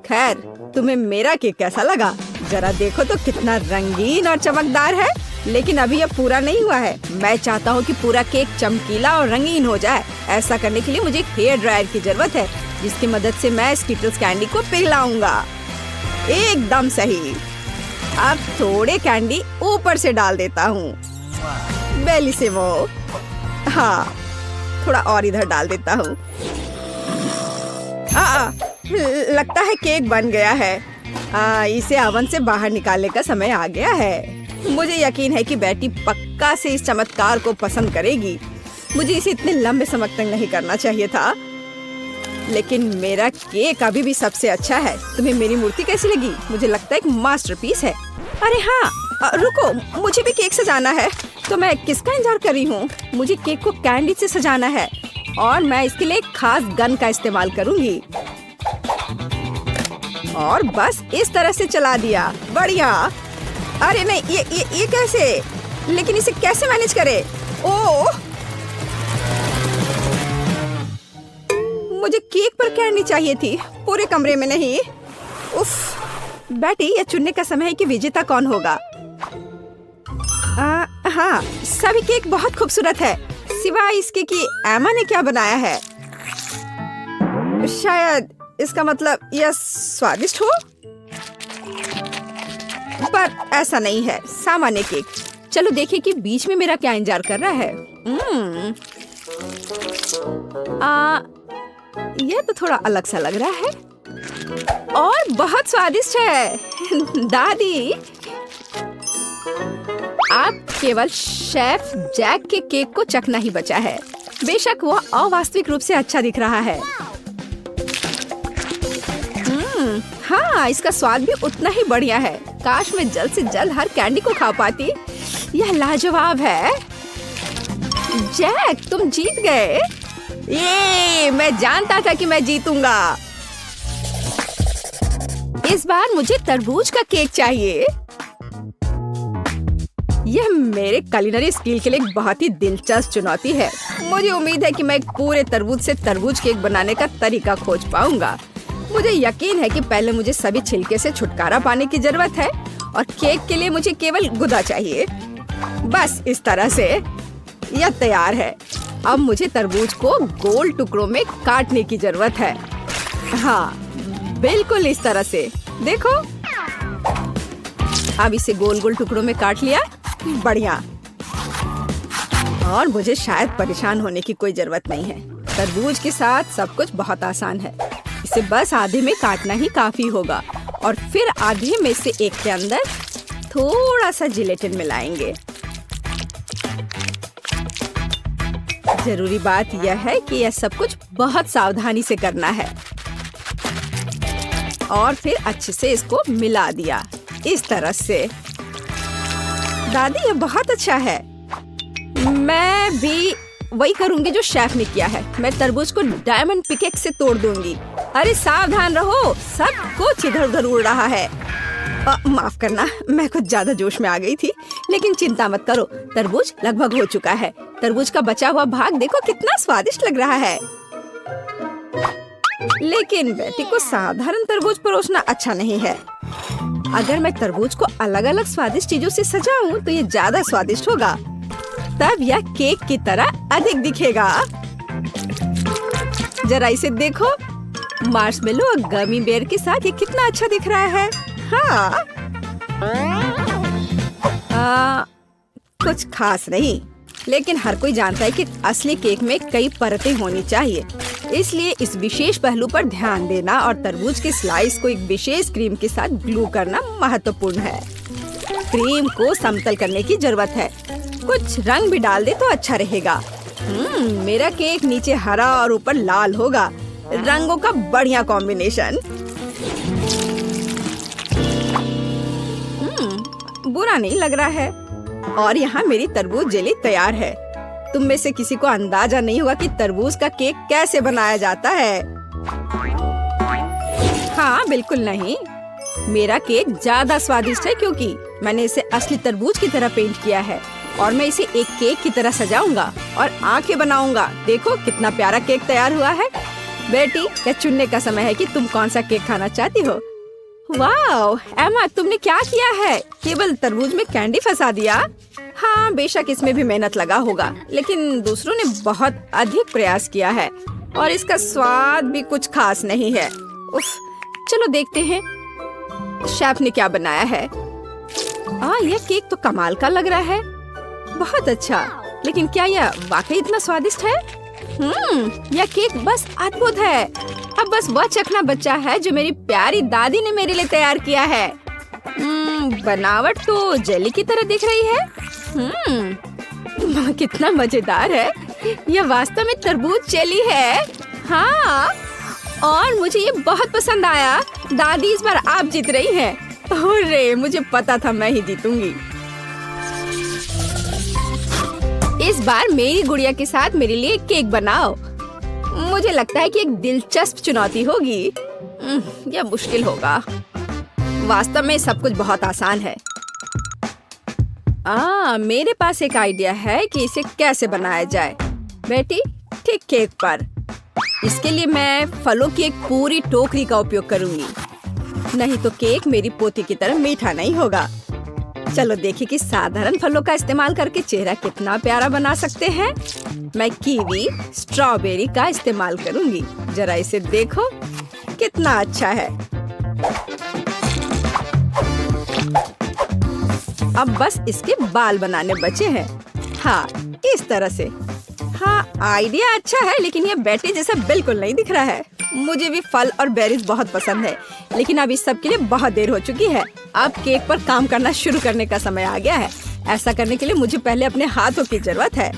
खैर, तुम्हें मेरा केक कैसा लगा? जरा देखो तो कितना रंगीन और चमकदार है। लेकिन अभी यह पूरा नहीं हुआ है। मैं चाहता हूँ कि पूरा केक चमकीला और रंगीन हो जाए। ऐसा करने के लिए मुझे एक हेयर ड्रायर की जरूरत है, जिसकी मदद से मैं स्कीटल्स कैंडी को पिघलाऊंगा। एकदम सही। अब थोड़े कैंडी ऊपर से डाल देता हूँ। बेलिसिमो। हाँ, थोड़ा और इधर डाल देता हूँ। लगता है केक बन गया है। इसे ओवन से बाहर निकालने का समय आ गया है। मुझे यकीन है कि बेटी पक्का से इस चमत्कार को पसंद करेगी। मुझे इसे इतने लंबे समय तक नहीं करना चाहिए था, लेकिन मेरा केक अभी भी सबसे अच्छा है। तुम्हें मेरी मूर्ति कैसी लगी? मुझे लगता है एक मास्टरपीस है। अरे हाँ, रुको, मुझे भी केक सजाना है। तो मैं किसका इंतजार कर रही हूँ? मुझे केक को कैंडी से सजाना है और मैं इसके लिए एक खास गन का इस्तेमाल करूँगी। और बस इस तरह से चला दिया। बढ़िया। अरे नहीं, ये कैसे? लेकिन इसे कैसे मैनेज करे? ओह, मुझे केक पर कैंडी चाहिए थी, पूरे कमरे में नहीं। उफ, बेटी ये चुनने का समय है कि विजेता कौन होगा। हाँ, सभी केक बहुत खूबसूरत है, सिवाय इसके कि एमा ने क्या बनाया है। शायद इसका मतलब यह स्वादिष्ट हो, पर ऐसा नहीं है, सामान्य केक। चलो देखें कि बीच में मेरा क्या इंतजार कर रहा है। यह तो थोड़ा अलग सा लग रहा है और बहुत स्वादिष्ट है। दादी, आप केवल शेफ जैक के केक को चखना ही बचा है। बेशक वह अवास्तविक रूप से अच्छा दिख रहा है। हाँ, इसका स्वाद भी उतना ही बढ़िया है। काश मैं जल्द से जल्द हर कैंडी को खा पाती। यह लाजवाब है। जैक, तुम जीत गए। ये मैं जानता था कि मैं जीतूंगा। इस बार मुझे तरबूज का केक चाहिए। यह मेरे कुलिनरी स्किल के लिए एक बहुत ही दिलचस्प चुनौती है। मुझे उम्मीद है कि मैं एक पूरे तरबूज से तरबूज केक बनाने का तरीका खोज पाऊंगा। मुझे यकीन है कि पहले मुझे सभी छिलके से छुटकारा पाने की जरूरत है और केक के लिए मुझे केवल गुदा चाहिए। बस इस तरह से यह तैयार है। अब मुझे तरबूज को गोल टुकड़ों में काटने की जरूरत है। हाँ, बिल्कुल इस तरह से। देखो, अब इसे गोल गोल टुकड़ों में काट लिया। बढ़िया। और मुझे शायद परेशान होने की कोई जरूरत नहीं है। तरबूज के साथ सब कुछ बहुत आसान है। इसे बस आधे में काटना ही काफी होगा और फिर आधे में से एक के अंदर थोड़ा सा जिलेटिन मिलाएंगे। जरूरी बात यह है कि यह सब कुछ बहुत सावधानी से करना है। और फिर अच्छे से इसको मिला दिया इस तरह से। दादी, यह बहुत अच्छा है। मैं भी वही करूंगी जो शेफ ने किया है। मैं तरबूज को डायमंड पिकेक्स से तोड़ दूंगी। अरे सावधान रहो, सब कुछ इधर उधर उड़ रहा है। माफ करना, मैं कुछ ज्यादा जोश में आ गई थी। लेकिन चिंता मत करो, तरबूज लगभग हो चुका है। तरबूज का बचा हुआ भाग देखो कितना स्वादिष्ट लग रहा है। लेकिन बेटी को साधारण तरबूज परोसना अच्छा नहीं है। अगर मैं तरबूज को अलग अलग स्वादिष्ट चीजों से सजाऊं तो ये ज्यादा स्वादिष्ट होगा। तब यह केक की तरह अधिक दिखेगा। जरा इसे देखो, मार्शमेलो और गमी बेयर के साथ ये कितना अच्छा दिख रहा है। हाँ, कुछ खास नहीं, लेकिन हर कोई जानता है कि असली केक में कई परतें होनी चाहिए। इसलिए इस विशेष पहलू पर ध्यान देना और तरबूज के स्लाइस को एक विशेष क्रीम के साथ ग्लू करना महत्वपूर्ण है। क्रीम को समतल करने की जरूरत है। कुछ रंग भी डाल दे तो अच्छा रहेगा। मेरा केक नीचे हरा और ऊपर लाल होगा। रंगों का बढ़िया कॉम्बिनेशन। बुरा नहीं लग रहा है। और यहाँ मेरी तरबूज जेली तैयार है। तुम में से किसी को अंदाजा नहीं होगा कि तरबूज का केक कैसे बनाया जाता है। हाँ, बिल्कुल नहीं। मेरा केक ज्यादा स्वादिष्ट है क्योंकि मैंने इसे असली तरबूज की तरह पेंट किया है और मैं इसे एक केक की तरह सजाऊंगा और आंखें बनाऊंगा। देखो कितना प्यारा केक तैयार हुआ है। बेटी, यह चुनने का समय है कि तुम कौन सा केक खाना चाहती हो। वाह एमा, तुमने क्या किया है? केवल तरबूज में कैंडी फंसा दिया। हाँ, बेशक इसमें भी मेहनत लगा होगा, लेकिन दूसरों ने बहुत अधिक प्रयास किया है और इसका स्वाद भी कुछ खास नहीं है। उफ, चलो देखते हैं शेफ ने क्या बनाया है। यह केक तो कमाल का लग रहा है। बहुत अच्छा, लेकिन क्या यह वाकई इतना स्वादिष्ट है? यह केक बस अद्भुत है। अब बस वह चखना बचा है जो मेरी प्यारी दादी ने मेरे लिए तैयार किया है। बनावट तो जेली की तरह दिख रही है। कितना मजेदार है। यह वास्तव में तरबूज जेली है। हाँ, और मुझे ये बहुत पसंद आया। दादी, इस बार आप जीत रही हैं। अरे, मुझे पता था मैं ही जीतूंगी। इस बार मेरी गुड़िया के साथ मेरे लिए केक बनाओ। मुझे लगता है कि एक दिलचस्प चुनौती होगी। यह मुश्किल होगा। वास्तव में सब कुछ बहुत आसान है। मेरे पास एक आइडिया है कि इसे कैसे बनाया जाए। बेटी, ठीक केक पर इसके लिए मैं फलों की एक पूरी टोकरी का उपयोग करूंगी, नहीं तो केक मेरी पोती की तरह मीठा नहीं होगा। चलो देखिए कि साधारण फलों का इस्तेमाल करके चेहरा कितना प्यारा बना सकते हैं। मैं कीवी, स्ट्रॉबेरी का इस्तेमाल करूंगी। जरा इसे देखो, कितना अच्छा है। अब बस इसके बाल बनाने बचे हैं। हाँ, इस तरह से। हाँ, आइडिया अच्छा है, लेकिन ये बैटरी जैसा बिल्कुल नहीं दिख रहा है। मुझे भी फल और बेरीज बहुत पसंद है, लेकिन अब इस सब के लिए बहुत देर हो चुकी है। अब केक पर काम करना शुरू करने का समय आ गया है। ऐसा करने के लिए मुझे पहले अपने हाथों की जरूरत है।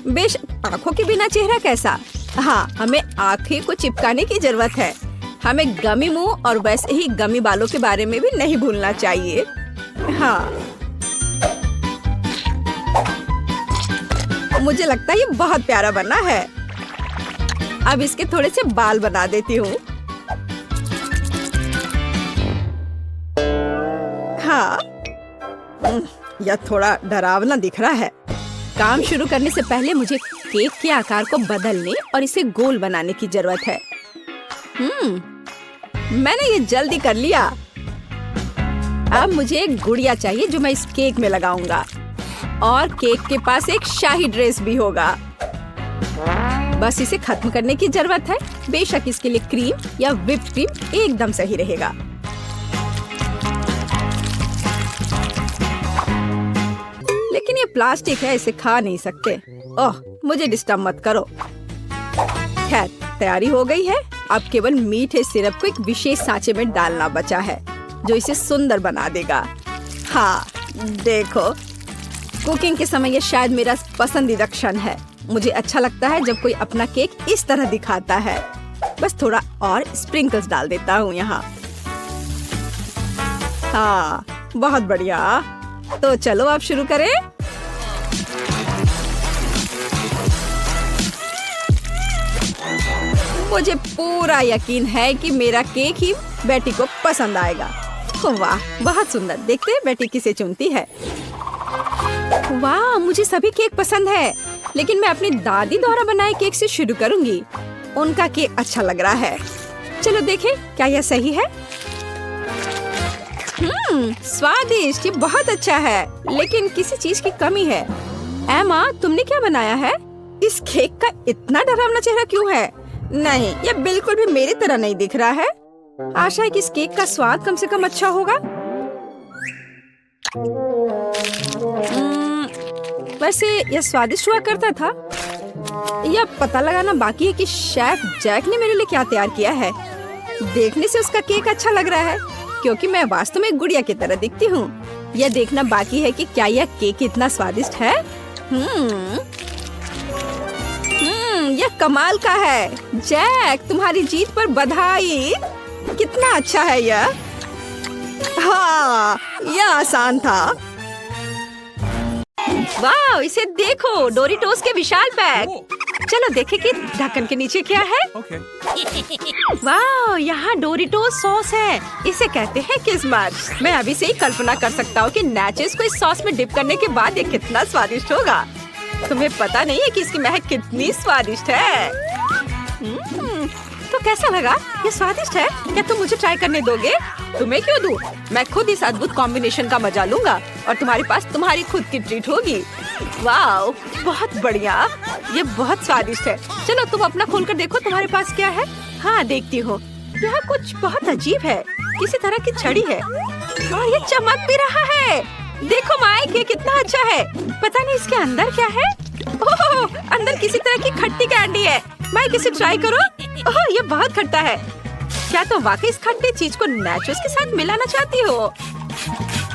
बेशक आँखों के बिना चेहरा कैसा? हाँ, हमें आँखें को चिपकाने की जरूरत है। हमें गमी मुंह और वैसे ही गमी बालों के बारे में भी नहीं भूलना चाहिए। हाँ, मुझे लगता है ये बहुत प्यारा बना है। अब इसके थोड़े से बाल बना देती हूँ। हाँ, यह थोड़ा डरावना दिख रहा है। काम शुरू करने से पहले मुझे केक के आकार को बदलने और इसे गोल बनाने की जरूरत है। मैंने ये जल्दी कर लिया। अब मुझे एक गुड़िया चाहिए जो मैं इस केक में लगाऊंगा, और केक के पास एक शाही ड्रेस भी होगा। बस इसे खत्म करने की जरूरत है। बेशक इसके लिए क्रीम या व्हिप क्रीम एकदम सही रहेगा। लेकिन ये प्लास्टिक है, इसे खा नहीं सकते। ओह, मुझे डिस्टर्ब मत करो। खैर, तैयारी हो गई है। अब केवल मीठे सिरप को एक विशेष सांचे में डालना बचा है, जो इसे सुंदर बना देगा। हाँ, देखो, कुकिंग के समय ये शायद मेरा पसंदीदा क्षण है। मुझे अच्छा लगता है जब कोई अपना केक इस तरह दिखाता है। बस थोड़ा और स्प्रिंकल्स डाल देता हूँ यहाँ। हाँ, बहुत बढ़िया। तो चलो अब शुरू करें। मुझे पूरा यकीन है कि मेरा केक ही बेटी को पसंद आएगा। वाह, बहुत सुंदर। देखते हैं बेटी किसे चुनती है। वाह, मुझे सभी केक पसंद है, लेकिन मैं अपनी दादी द्वारा बनाए केक से शुरू करूंगी। उनका केक अच्छा लग रहा है। चलो देखें, क्या यह सही है? स्वादिष्ट, ये बहुत अच्छा है, लेकिन किसी चीज की कमी है। एमा, तुमने क्या बनाया है? इस केक का इतना डरावना चेहरा क्यों है? नहीं, यह बिल्कुल भी मेरी तरह नहीं दिख रहा है। आशा है कि इस केक का स्वाद कम से कम अच्छा होगा। वैसे यह स्वादिष्ट हुआ करता था। यह पता लगाना बाकी है कि शेफ जैक ने मेरे लिए क्या तैयार किया है। देखने से उसका केक अच्छा लग रहा है, क्योंकि मैं वास्तव में एक गुड़िया की तरह दिखती हूँ। यह देखना बाकी है कि क्या यह केक इतना स्वादिष्ट है। यह कमाल का है। जैक, तुम्हारी जीत पर बधाई। कितना अच्छा है यह। हाँ, यह आसान था। वाह, इसे देखो, डोरिटोस के विशाल बैग। चलो देखें कि ढक्कन के नीचे क्या है। Okay. वाह, यहाँ डोरिटोस सॉस है। इसे कहते हैं किस्मत। मैं अभी से ही कल्पना कर सकता हूँ कि नाचोस को इस सॉस में डिप करने के बाद ये कितना स्वादिष्ट होगा। तुम्हें पता नहीं है कि इसकी महक कितनी स्वादिष्ट है। तो कैसा लगा? ये स्वादिष्ट है। क्या तुम मुझे ट्राई करने दोगे? तुम्हें क्यों दूं? मैं खुद इस अद्भुत कॉम्बिनेशन का मजा लूंगा और तुम्हारे पास तुम्हारी खुद की ट्रीट होगी। वाह, बहुत बढ़िया। ये बहुत स्वादिष्ट है। चलो तुम अपना खोलकर देखो, तुम्हारे पास क्या है। हाँ, देखती हूँ। यह कुछ बहुत अजीब है, किसी तरह की छड़ी है और ये चमक भी रहा है। देखो माइक, ये कितना अच्छा है। पता नहीं इसके अंदर क्या है। ओह, अंदर किसी तरह की खट्टी कैंडी है। माइक, इसे ट्राई करो। ओह, ये बहुत खट्टा है। क्या तुम वाकई इस खट्टी चीज को नाचोस के साथ मिलाना चाहती हो?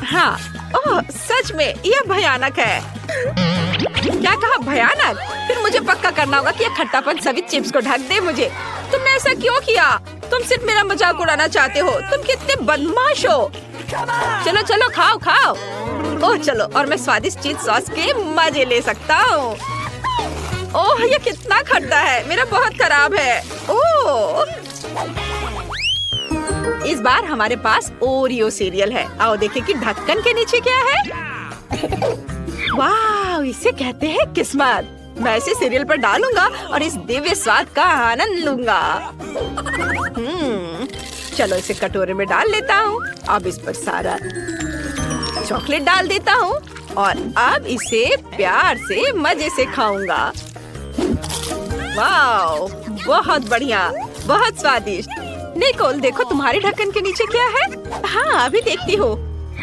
हाँ। ओह, सच में यह भयानक है। क्या कहा, भयानक? फिर मुझे पक्का करना होगा कि यह खट्टापन सभी चिप्स को ढक दे मुझे। तुमने ऐसा क्यों किया? तुम सिर्फ मेरा मजाक उड़ाना चाहते हो। तुम कितने बदमाश हो। चलो चलो, खाओ खाओ। ओह चलो, और मैं स्वादिष्ट चीज सॉस के मजे ले सकता हूँ। ओह, ये कितना खट्टा है। मेरा बहुत खराब है। ओह, इस बार हमारे पास ओरियो सीरियल है। आओ देखें कि ढक्कन के नीचे क्या है। वाह, इसे कहते हैं किस्मत। मैं इसे सीरियल पर डालूंगा और इस दिव्य स्वाद का आनंद लूंगा। चलो इसे कटोरे में डाल लेता हूँ। अब इस पर सारा चॉकलेट डाल देता हूँ और अब इसे प्यार से मजे से खाऊंगा। वाओ, बहुत बढ़िया, बहुत स्वादिष्ट। निकोल, देखो तुम्हारे ढक्कन के नीचे क्या है? हाँ, अभी देखती हूँ।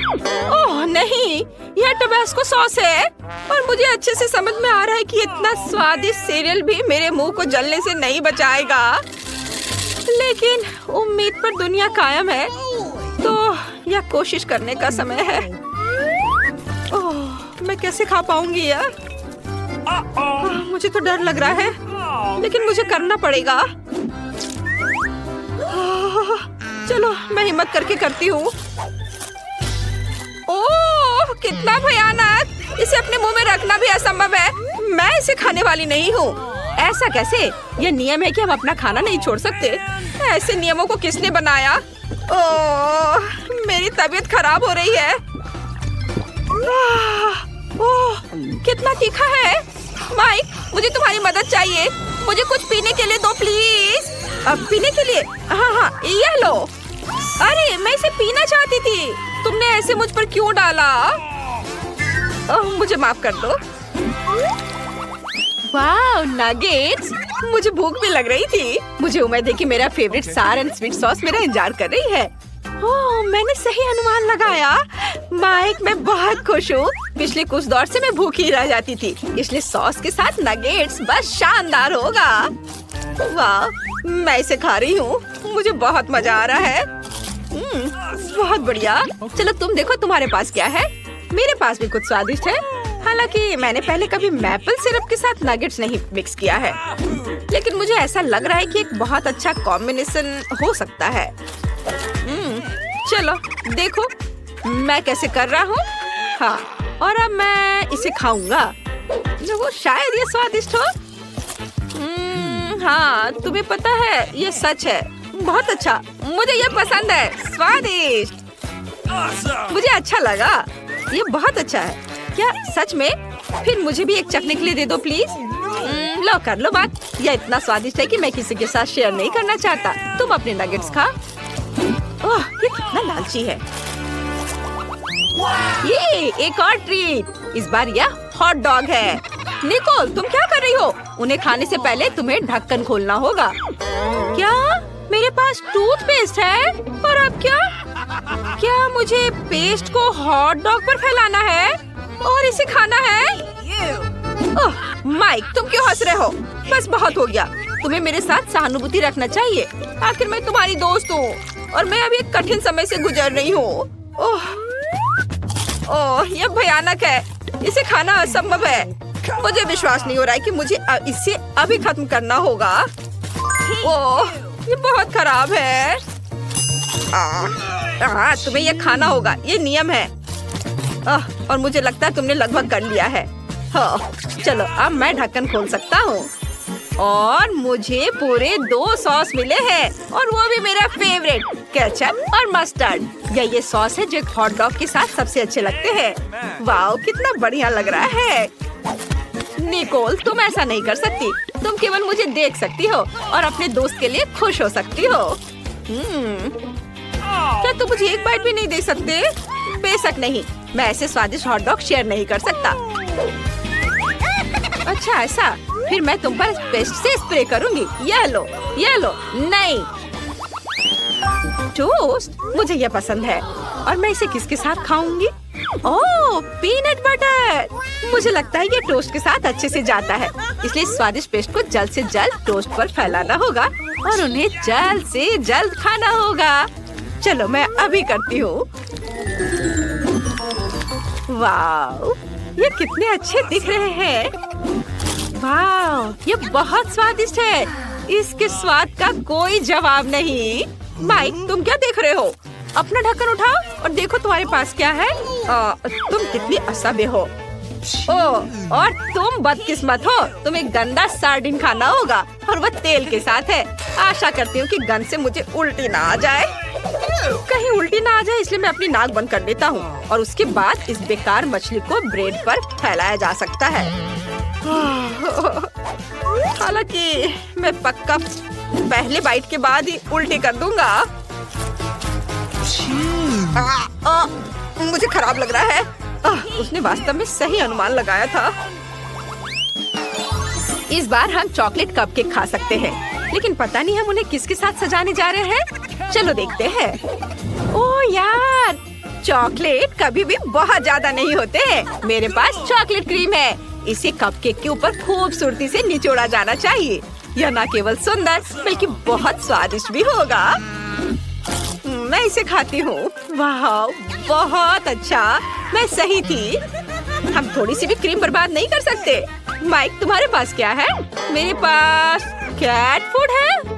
ओह नहीं, यह टबास्को सॉस है और मुझे अच्छे से समझ में आ रहा है कि इतना स्वादिष्ट सीरियल भी मेरे मुंह को जलने से नहीं बचाएगा। लेकिन उम्मीद पर दुनिया कायम है, तो यह कोशिश करने का समय है। ओह, मैं कैसे खा पाऊंगी यार? मुझे तो डर लग रहा है, लेकिन मुझे करना पड़ेगा। चलो मैं हिम्मत करके करती हूँ। ओह, कितना भयानक! इसे अपने मुंह में रखना भी असंभव है। मैं इसे खाने वाली नहीं हूँ। ऐसा कैसे? यह नियम है कि हम अपना खाना नहीं छोड़ सकते। ऐसे नियमों को किसने बनाया? ओह, मेरी तबीयत खराब हो रही है। ओह, कितना तीखा है। माइक, मुझे तुम्हारी मदद चाहिए। मुझे कुछ पीने के लिए दो प्लीज। अब पीने के लिए? हाँ हाँ, यह लो। अरे, मैं इसे पीना चाहती थी। तुमने ऐसे मुझ पर क्यों डाला? ओह, मुझे माफ कर दो। वाह, नगेट्स! मुझे भूख भी लग रही थी। मुझे उम्मीद है कि मेरा फेवरेट सार एंड स्वीट सॉस मेरा इंतजार कर रही है। ओह, मैंने सही अनुमान लगाया। माइक, मैं बहुत खुश हूँ। पिछले कुछ दौर से मैं भूखी रह जाती थी, इसलिए सॉस के साथ नगेट्स बस शानदार होगा। वाह, मैं इसे खा रही हूँ। मुझे बहुत मजा आ रहा है। बहुत बढ़िया। चलो तुम देखो तुम्हारे पास क्या है। मेरे पास भी कुछ स्वादिष्ट है। हालांकि मैंने पहले कभी मैपल सिरप के साथ नगेट्स नहीं मिक्स किया है, लेकिन मुझे ऐसा लग रहा है कि एक बहुत अच्छा कॉम्बिनेशन हो सकता है। चलो देखो मैं कैसे कर रहा हूँ। हाँ, और अब मैं इसे खाऊंगा। वो शायद ये स्वादिष्ट हो। हाँ, तुम्हें पता है ये सच है। बहुत अच्छा, मुझे ये पसंद है। स्वादिष्ट, मुझे अच्छा लगा। ये बहुत अच्छा है। क्या सच में? फिर मुझे भी एक चखने के लिए दे दो प्लीज। लो कर लो बात। यह इतना स्वादिष्ट है कि मैं किसी के साथ शेयर नहीं करना चाहता। तुम अपने नगेट्स खा। ओह, ये कितना लालची है। ये एक और ट्रीट। इस बार यह हॉट डॉग है। निकोल, तुम क्या कर रही हो? उन्हें खाने से पहले तुम्हें ढक्कन खोलना होगा। क्या मेरे पास टूथपेस्ट है? और अब क्या? क्या मुझे पेस्ट को हॉट डॉग पर फैलाना है और इसे खाना है? ओह, माइक, तुम क्यों हंस रहे हो? बस बहुत हो गया। तुम्हें मेरे साथ सहानुभूति रखना चाहिए। आखिर मैं तुम्हारी दोस्त हूँ और मैं अभी एक कठिन समय से गुजर रही हूँ। ओह, यह भयानक है। इसे खाना असंभव है। मुझे विश्वास नहीं हो रहा है कि मुझे इसे अभी खत्म करना होगा। ओह, ये बहुत खराब है। तुम्हें यह खाना होगा, ये नियम है। और मुझे लगता है तुमने लगभग कर लिया है। हाँ, चलो अब मैं ढक्कन खोल सकता हूँ। और मुझे पूरे 2 सॉस मिले हैं और वो भी मेरा फेवरेट, केचप और मस्टर्ड। ये सॉस है जो एक हॉट डॉग के साथ सबसे अच्छे लगते हैं। वाओ, कितना बढ़िया लग रहा है। निकोल, तुम ऐसा नहीं कर सकती। तुम केवल मुझे देख सकती हो और अपने दोस्त के लिए खुश हो सकती हो। क्या तुम मुझे एक बाइट भी नहीं दे सकते? बेशक नहीं, मैं ऐसे स्वादिष्ट हॉट डॉग शेयर नहीं कर सकता। अच्छा ऐसा? फिर मैं तुम पर पेस्ट से स्प्रे करूंगी। ये लो, ये लो। नहीं, टोस्ट, मुझे ये पसंद है। और मैं इसे किसके साथ खाऊंगी? ओह, पीनट बटर। मुझे लगता है ये टोस्ट के साथ अच्छे से जाता है, इसलिए स्वादिष्ट पेस्ट को जल्द से जल्द टोस्ट पर फैलाना होगा और उन्हें जल्द से जल्द खाना होगा। चलो मैं अभी करती हूँ। वाह, ये कितने अच्छे दिख रहे हैं। वाह, ये बहुत स्वादिष्ट है। इसके स्वाद का कोई जवाब नहीं। माइक, तुम क्या देख रहे हो? अपना ढक्कन उठाओ और देखो तुम्हारे पास क्या है। तुम कितनी असभ्य हो। ओह, और तुम बदकिस्मत हो। तुम्हें गंदा सार्डिन खाना होगा और वह तेल के साथ है। आशा करती हूँ कि गंद से मुझे उल्टी ना आ जाए। कहीं उल्टी ना आ जाए इसलिए मैं अपनी नाक बंद कर लेता हूँ और उसके बाद इस बेकार मछली को ब्रेड पर फैलाया जा सकता है। हालांकि मैं पक्का पहले बाइट के बाद ही उल्टी कर दूंगा। मुझे खराब लग रहा है। उसने वास्तव में सही अनुमान लगाया था। इस बार हम चॉकलेट कपकेक खा सकते हैं, लेकिन पता नहीं हम उन्हें किसके साथ सजाने जा रहे हैं। चलो देखते हैं। ओह यार, चॉकलेट कभी भी बहुत ज्यादा नहीं होते। मेरे पास चॉकलेट क्रीम है। इसे कपकेक के ऊपर खूबसूरती से निचोड़ा जाना चाहिए। यह न केवल सुंदर बल्कि बहुत स्वादिष्ट भी होगा। मैं इसे खाती हूँ। वाह, बहुत अच्छा। मैं सही थी। हम थोड़ी सी भी क्रीम बर्बाद नहीं कर सकते। माइक, तुम्हारे पास क्या है? मेरे पास कैट फूड है।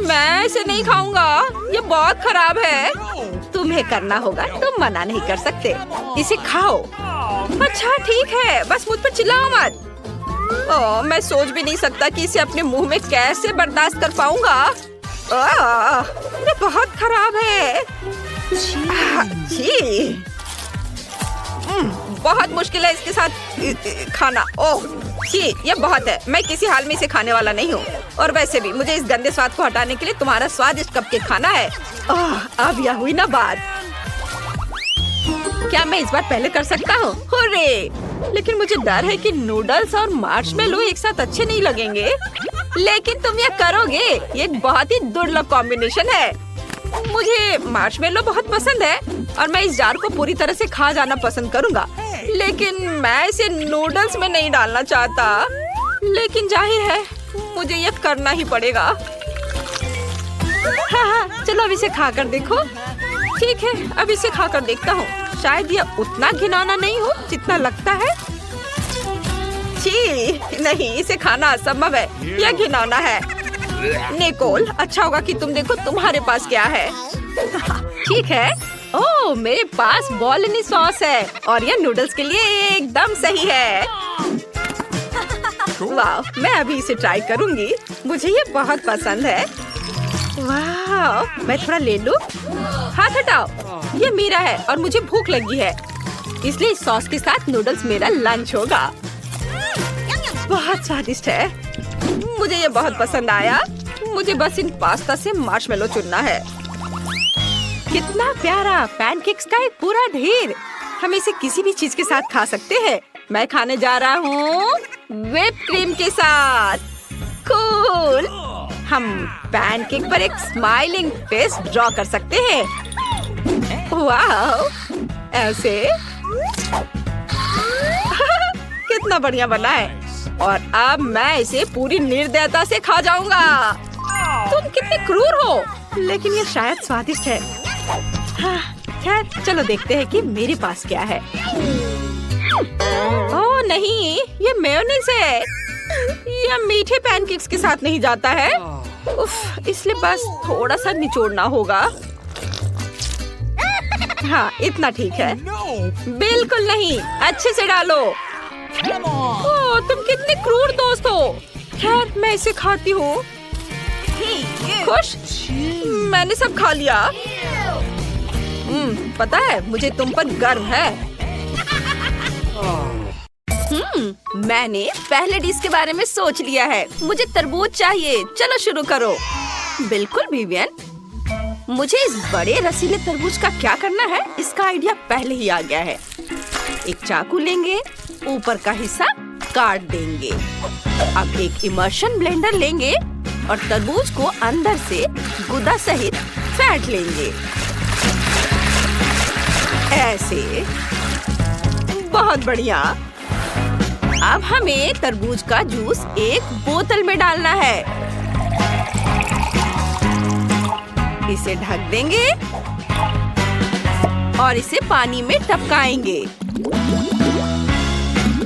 मैं इसे नहीं खाऊंगा, ये बहुत खराब है। तुम्हें करना होगा, तुम मना नहीं कर सकते। इसे खाओ। अच्छा ठीक है, बस मुझ पर चिल्लाओ मत। ओह, मैं सोच भी नहीं सकता कि इसे अपने मुंह में कैसे बर्दाश्त कर पाऊंगा। ये बहुत खराब है। छी, बहुत मुश्किल है इसके साथ खाना। ओह छी, ये बहुत है। मैं किसी हाल में इसे खाने वाला नहीं हूँ। और वैसे भी मुझे इस गंदे स्वाद को हटाने के लिए तुम्हारा स्वादिष्ट कपकेक खाना है। अब यह हुई ना बात। क्या मैं इस बार पहले कर सकता हूँ? हुर्रे! लेकिन मुझे डर है कि नूडल्स और मार्शमेलो एक साथ अच्छे नहीं लगेंगे। लेकिन तुम यह करोगे। ये बहुत ही दुर्लभ कॉम्बिनेशन है। मुझे मार्शमेलो बहुत पसंद है और मैं इस जार को पूरी तरह से खा जाना पसंद करूंगा। लेकिन मैं इसे नूडल्स में नहीं डालना चाहता। लेकिन जाहिर है मुझे यह करना ही पड़ेगा। हाँ, चलो अब इसे खाकर देखो। ठीक है, अब इसे खाकर देखता हूँ। शायद यह उतना घिनौना नहीं हो जितना लगता है। छी, नहीं, इसे खाना असंभव है। यह घिनौना है। निकोल, अच्छा होगा कि तुम देखो तुम्हारे पास क्या है। ठीक है। ओह, मेरे पास बॉलोनी सॉस है और यह नूडल्स के लिए एकदम सही है। वाह, मैं अभी इसे ट्राई करूंगी। मुझे ये बहुत पसंद है। वाह, मैं थोड़ा ले लूं। हाथ हटाओ, ये मेरा है और मुझे भूख लगी है, इसलिए इस सॉस के साथ नूडल्स मेरा लंच होगा। बहुत स्वादिष्ट है। मुझे ये बहुत पसंद आया। मुझे बस इन पास्ता से मार्शमेलो चुनना है। कितना प्यारा, पैनकेक्स का एक पूरा ढेर। हम इसे किसी भी चीज के साथ खा सकते हैं। मैं खाने जा रहा हूँ व्हिप क्रीम के साथ। कूल। हम पैनकेक पर एक स्माइलिंग फेस ड्रॉ कर सकते हैं। वाह, ऐसे। कितना बढ़िया बना है। और अब मैं इसे पूरी निर्दयता से खा जाऊंगा। तुम कितने क्रूर हो, लेकिन ये शायद स्वादिष्ट है। हाँ, खैर चलो देखते हैं कि मेरे पास क्या है। ओह नहीं, ये मेयोनीज है। ये मीठे पैनकेक्स के साथ नहीं जाता है। उफ, इसलिए बस थोड़ा सा निचोड़ना होगा। हाँ, इतना ठीक है। बिल्कुल नहीं, अच्छे से डालो। ओह, तुम कितने क्रूर दोस्त हो। खैर, मैं इसे खाती हूँ। खुश? मैंने सब खा लिया। पता है, मुझे तुम पर गर्व है। मैंने पहले डिश के बारे में सोच लिया है। मुझे तरबूज चाहिए। चलो शुरू करो। बिल्कुल विवियन, मुझे इस बड़े रसीले तरबूज का क्या करना है, इसका आइडिया पहले ही आ गया है। एक चाकू लेंगे, ऊपर का हिस्सा काट देंगे। अब एक इमर्शन ब्लेंडर लेंगे और तरबूज को अंदर से गुदा सहित फेंट लेंगे। ऐसे। बहुत बढ़िया। अब हमें तरबूज का जूस एक बोतल में डालना है। इसे ढक देंगे और इसे पानी में टपकाएंगे।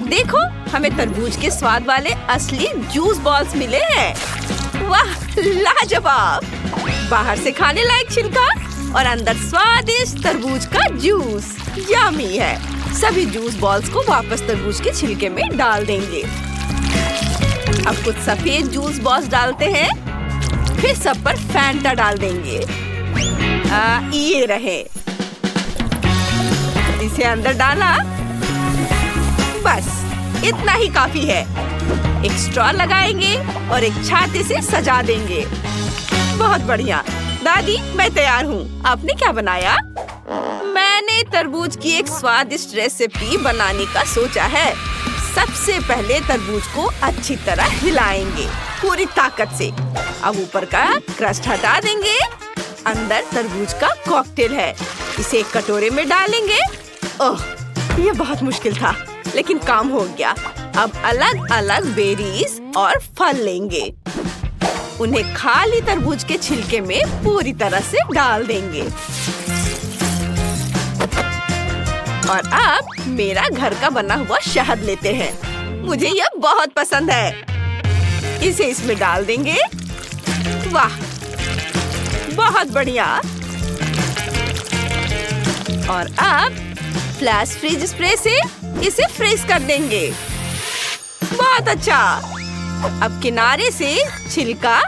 देखो, हमें तरबूज के स्वाद वाले असली जूस बॉल्स मिले हैं। वाह, लाजवाब। बाहर से खाने लायक छिलका और अंदर स्वादिष्ट तरबूज का जूस। यम्मी है। सभी जूस बॉल्स को वापस तरबूज के छिलके में डाल देंगे। अब कुछ सफेद जूस बॉल्स डालते हैं, फिर सब पर फैंटा डाल देंगे। ये रहे। इसे अंदर डाला। बस इतना ही काफी है। एक स्ट्रॉ लगाएंगे और एक छाते से सजा देंगे। बहुत बढ़िया। दादी, मैं तैयार हूँ। आपने क्या बनाया? मैंने तरबूज की एक स्वादिष्ट रेसिपी बनाने का सोचा है। सबसे पहले तरबूज को अच्छी तरह हिलाएंगे पूरी ताकत से। अब ऊपर का क्रस्ट हटा देंगे। अंदर तरबूज का कॉकटेल है। इसे एक कटोरे में डालेंगे। ओह, ये बहुत मुश्किल था, लेकिन काम हो गया। अब अलग अलग बेरीज और फल लेंगे। उन्हें खाली तरबूज के छिलके में पूरी तरह से डाल देंगे। और अब मेरा घर का बना हुआ शहद लेते हैं। मुझे यह बहुत पसंद है। इसे इसमें डाल देंगे। वाह, बहुत बढ़िया। और अब फ्लैश फ्रीज स्प्रे से इसे फ्रीज कर देंगे। बहुत अच्छा। अब किनारे से छिलका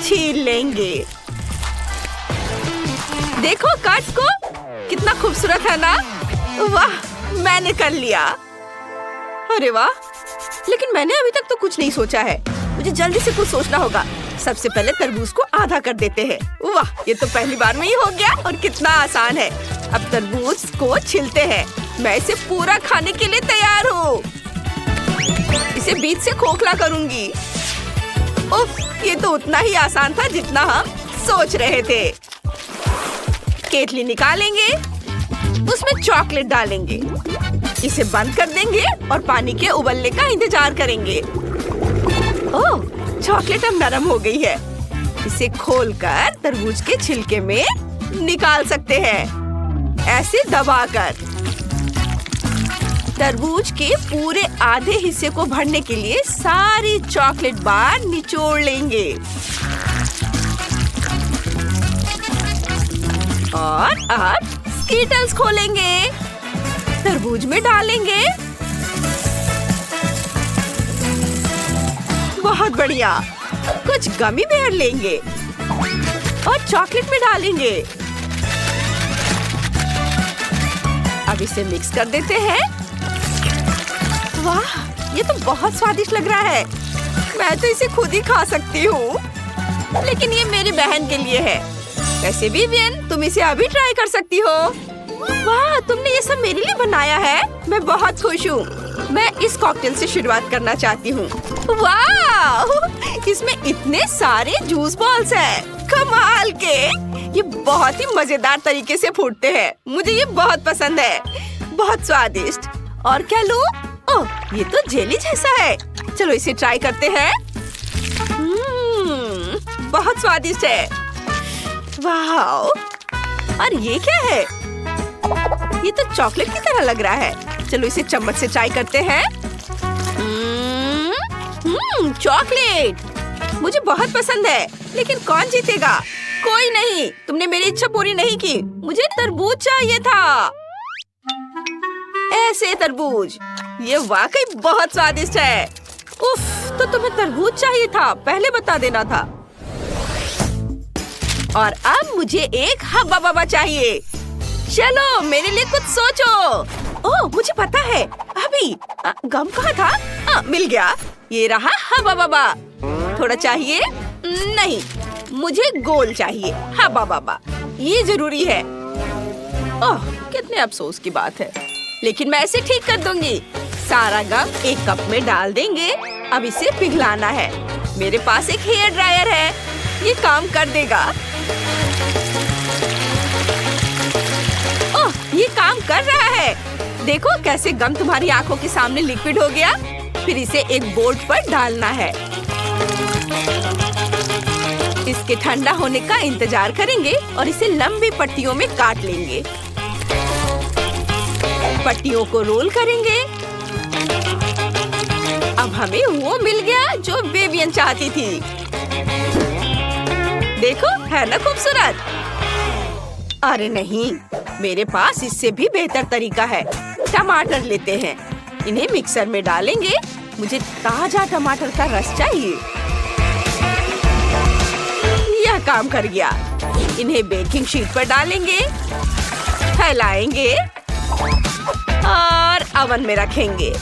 छील लेंगे। देखो कट को, कितना खूबसूरत है ना? वाह, मैंने कर लिया। अरे वाह, लेकिन मैंने अभी तक तो कुछ नहीं सोचा है। मुझे जल्दी से कुछ सोचना होगा। सबसे पहले तरबूज को आधा कर देते हैं। वाह, ये तो पहली बार में ही हो गया और कितना आसान है। अब तरबूज को छिलते हैं। मैं इसे पूरा खाने के लिए तैयार हूँ। इसे बीच से खोखला करूंगी। उफ, ये तो उतना ही आसान था जितना हम सोच रहे थे। केतली निकालेंगे, उसमें चॉकलेट डालेंगे। इसे बंद कर देंगे और पानी के उबलने का इंतजार करेंगे। ओह, चॉकलेट अब नरम हो गई है। इसे खोलकर तरबूज के छिलके में निकाल सकते हैं, ऐसे दबाकर। तरबूज के पूरे आधे हिस्से को भरने के लिए सारी चॉकलेट बार निचोड़ लेंगे और अब स्कीटल्स खोलेंगे, तरबूज में डालेंगे। बहुत बढ़िया। कुछ गमी बेर लेंगे और चॉकलेट में डालेंगे। अब इसे मिक्स कर देते हैं। वाह, ये तो बहुत स्वादिष्ट लग रहा है। मैं तो इसे खुद ही खा सकती हूँ, लेकिन ये मेरी बहन के लिए है। वैसे भी विवियन, तुम इसे अभी ट्राई कर सकती हो। वाह, तुमने ये सब मेरे लिए बनाया है। मैं बहुत खुश हूँ। मैं इस कॉकटेल से शुरुआत करना चाहती हूँ। वाह, इसमें इतने सारे जूस बॉल्स हैं। कमाल के। ये बहुत ही मजेदार तरीके से फूटते हैं। मुझे ये बहुत पसंद है। बहुत स्वादिष्ट। और क्या लूं? ओह, ये तो जेली जैसा है। चलो इसे ट्राई करते हैं। बहुत स्वादिष्ट है। वाह, और ये क्या है? ये तो चॉकलेट की तरह लग रहा है। चलो इसे चम्मच से ट्राई करते हैं। चॉकलेट मुझे बहुत पसंद है, लेकिन कौन जीतेगा? कोई नहीं, तुमने मेरी इच्छा पूरी नहीं की। मुझे तरबूज चाहिए था। ऐसे तरबूज, ये वाकई बहुत स्वादिष्ट है। उफ, तो तुम्हें तरबूज चाहिए था, पहले बता देना था। और अब मुझे एक हब्बा बब्बा चाहिए। चलो मेरे लिए कुछ सोचो। ओह, मुझे पता है। अभी गम कहाँ था? मिल गया। ये रहा हब्बा बब्बा। थोड़ा चाहिए? नहीं, मुझे गोल चाहिए। हब्बा बब्बा, ये जरूरी है। ओह, कितने अफसोस की बात है, लेकिन मैं इसे ठीक कर दूंगी। सारा गम एक कप में डाल देंगे। अब इसे पिघलाना है। मेरे पास एक हेयर ड्रायर है, ये काम कर देगा। ओह, ये काम कर रहा है। देखो कैसे गम तुम्हारी आंखों के सामने लिक्विड हो गया। फिर इसे एक बोर्ड पर डालना है। इसके ठंडा होने का इंतजार करेंगे और इसे लंबी पट्टियों में काट लेंगे। पट्टियों को रोल करेंगे। अब हमें वो मिल गया जो विवियन चाहती थी। देखो, है ना खूबसूरत? अरे नहीं, मेरे पास इससे भी बेहतर तरीका है। टमाटर लेते हैं, इन्हें मिक्सर में डालेंगे। मुझे ताजा टमाटर का रस चाहिए। यह काम कर गया। इन्हें बेकिंग शीट पर डालेंगे, फैलाएंगे और ओवन में रखेंगे।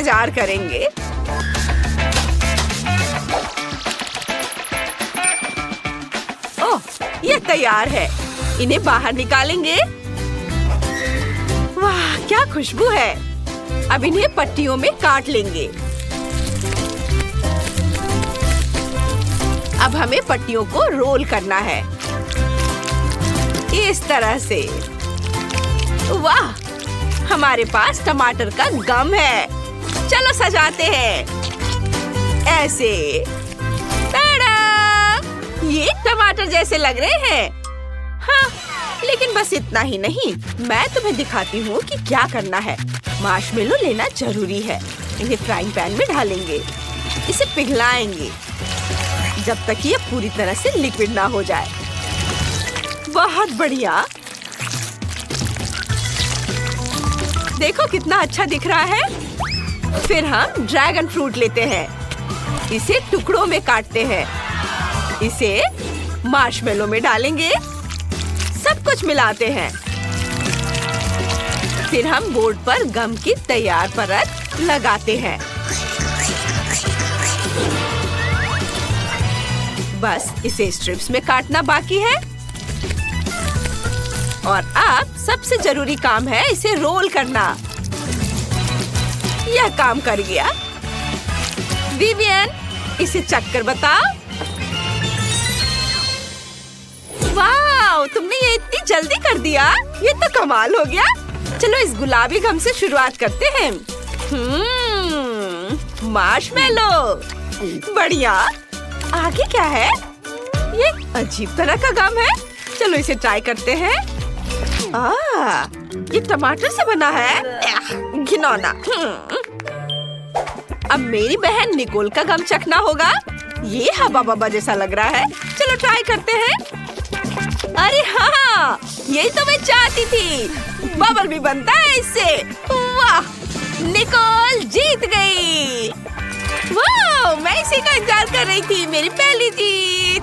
इंतजार करेंगे। ओह, ये तैयार है। इन्हें बाहर निकालेंगे। वाह, क्या खुशबू है। अब इन्हें पट्टियों में काट लेंगे। अब हमें पट्टियों को रोल करना है इस तरह से। वाह, हमारे पास टमाटर का गम है। चलो सजाते हैं ऐसे। ताड़ा! ये टमाटर जैसे लग रहे हैं। हाँ, लेकिन बस इतना ही नहीं, मैं तुम्हें दिखाती हूँ कि क्या करना है। मार्शमेलो लेना जरूरी है। इन्हें फ्राइंग पैन में डालेंगे। इसे पिघलाएंगे जब तक ये पूरी तरह से लिक्विड ना हो जाए। बहुत बढ़िया। देखो कितना अच्छा दिख रहा है। फिर हम ड्रैगन फ्रूट लेते हैं। इसे टुकड़ों में काटते हैं। इसे मार्शमेलो में डालेंगे। सब कुछ मिलाते हैं। फिर हम बोर्ड पर गम की तैयार परत लगाते हैं। बस इसे स्ट्रिप्स में काटना बाकी है। और अब सबसे जरूरी काम है इसे रोल करना। यह काम कर गया। विवियन, इसे चक्कर बताओ। वाह, तुमने ये इतनी जल्दी कर दिया। ये तो कमाल हो गया। चलो इस गुलाबी गम से शुरुआत करते हैं। मार्शमेलो, बढ़िया। आगे क्या है? ये अजीब तरह का गम है। चलो इसे ट्राई करते हैं। ये टमाटर से बना है। घिनौना। अब मेरी बहन निकोल का गम चखना होगा। ये हवा बबा जैसा लग रहा है। चलो ट्राई करते हैं। अरे हाँ, यही तो मैं चाहती थी। बबल भी बनता है इससे। वाह, निकोल जीत गई। वाह, मैं इसी का इंतजार कर रही थी। मेरी पहली जीत।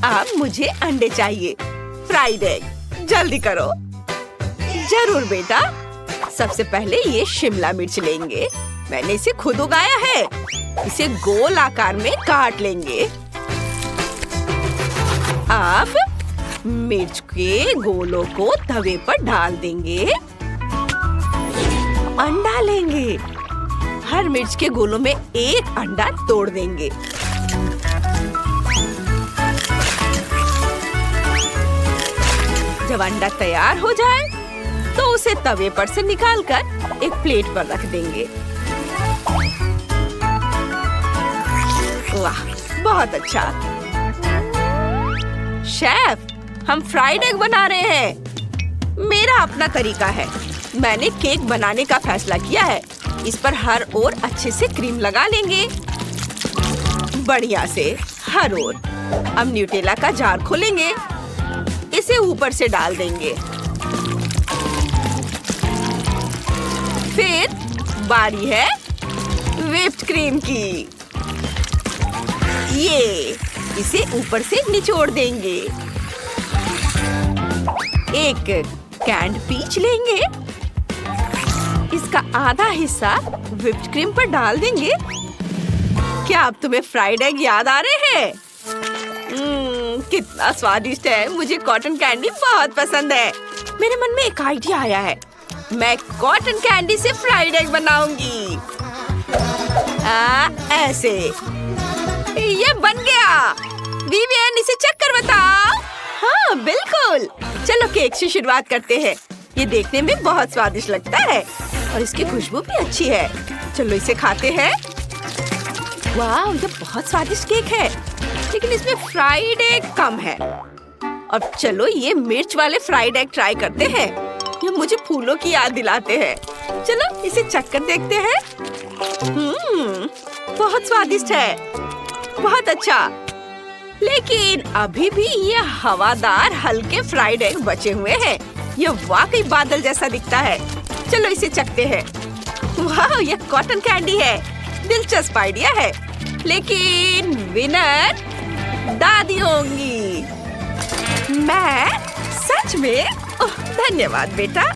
अब मुझे अंडे चाहिए। फ्राइड एग, जल्दी करो। जरूर बेटा। सबसे पहले ये शिमला मिर्च लेंगे। मैंने इसे खुद उगाया है। इसे गोल आकार में काट लेंगे। अब मिर्च के गोलों को तवे पर डाल देंगे। अंडा लेंगे। हर मिर्च के गोलों में एक अंडा तोड़ देंगे। जब अंडा तैयार हो जाए तो उसे तवे पर से निकालकर एक प्लेट पर रख देंगे। वाह, बहुत अच्छा। शेफ, हम फ्राइड एग बना रहे हैं। मेरा अपना तरीका है। मैंने केक बनाने का फैसला किया है। इस पर हर ओर अच्छे से क्रीम लगा लेंगे। बढ़िया से हर ओर। अब न्यूटेला का जार खोलेंगे। इसे ऊपर से डाल देंगे। फिर बारी है व्हिप्ड क्रीम की। ये इसे ऊपर से निचोड़ देंगे। एक कैंड पीच लेंगे। इसका आधा हिस्सा व्हिप्ड क्रीम पर डाल देंगे। क्या अब तुम्हें फ्राइड एग याद आ रहे हैं? कितना स्वादिष्ट है। मुझे कॉटन कैंडी बहुत पसंद है। मेरे मन में एक आइडिया आया है। मैं कॉटन कैंडी से फ्राइड एग बनाऊंगी। ऐसे। ये बन गया। विवियन, इसे चेक कर बताओ। हाँ, बिल्कुल। चलो केक से शुरुआत करते हैं। ये देखने में बहुत स्वादिष्ट लगता है और इसकी खुशबू भी अच्छी है। चलो इसे खाते हैं। वाह, ये बहुत स्वादिष्ट केक है, लेकिन इसमें फ्राइड एग कम है। अब चलो ये मिर्च वाले फ्राइड एग ट्राई करते हैं। ये मुझे फूलों की याद दिलाते हैं। चलो इसे चखकर देखते हैं। बहुत स्वादिष्ट है। बहुत अच्छा। लेकिन अभी भी ये हवादार हल्के फ्राइड एग बचे हुए हैं। ये वाकई बादल जैसा दिखता है। चलो इसे चखते हैं। वाह, ये कॉटन कैंडी है। दिलचस्प आइडिया है, लेकिन विनर दादी होंगी। मैं सच में। धन्यवाद बेटा।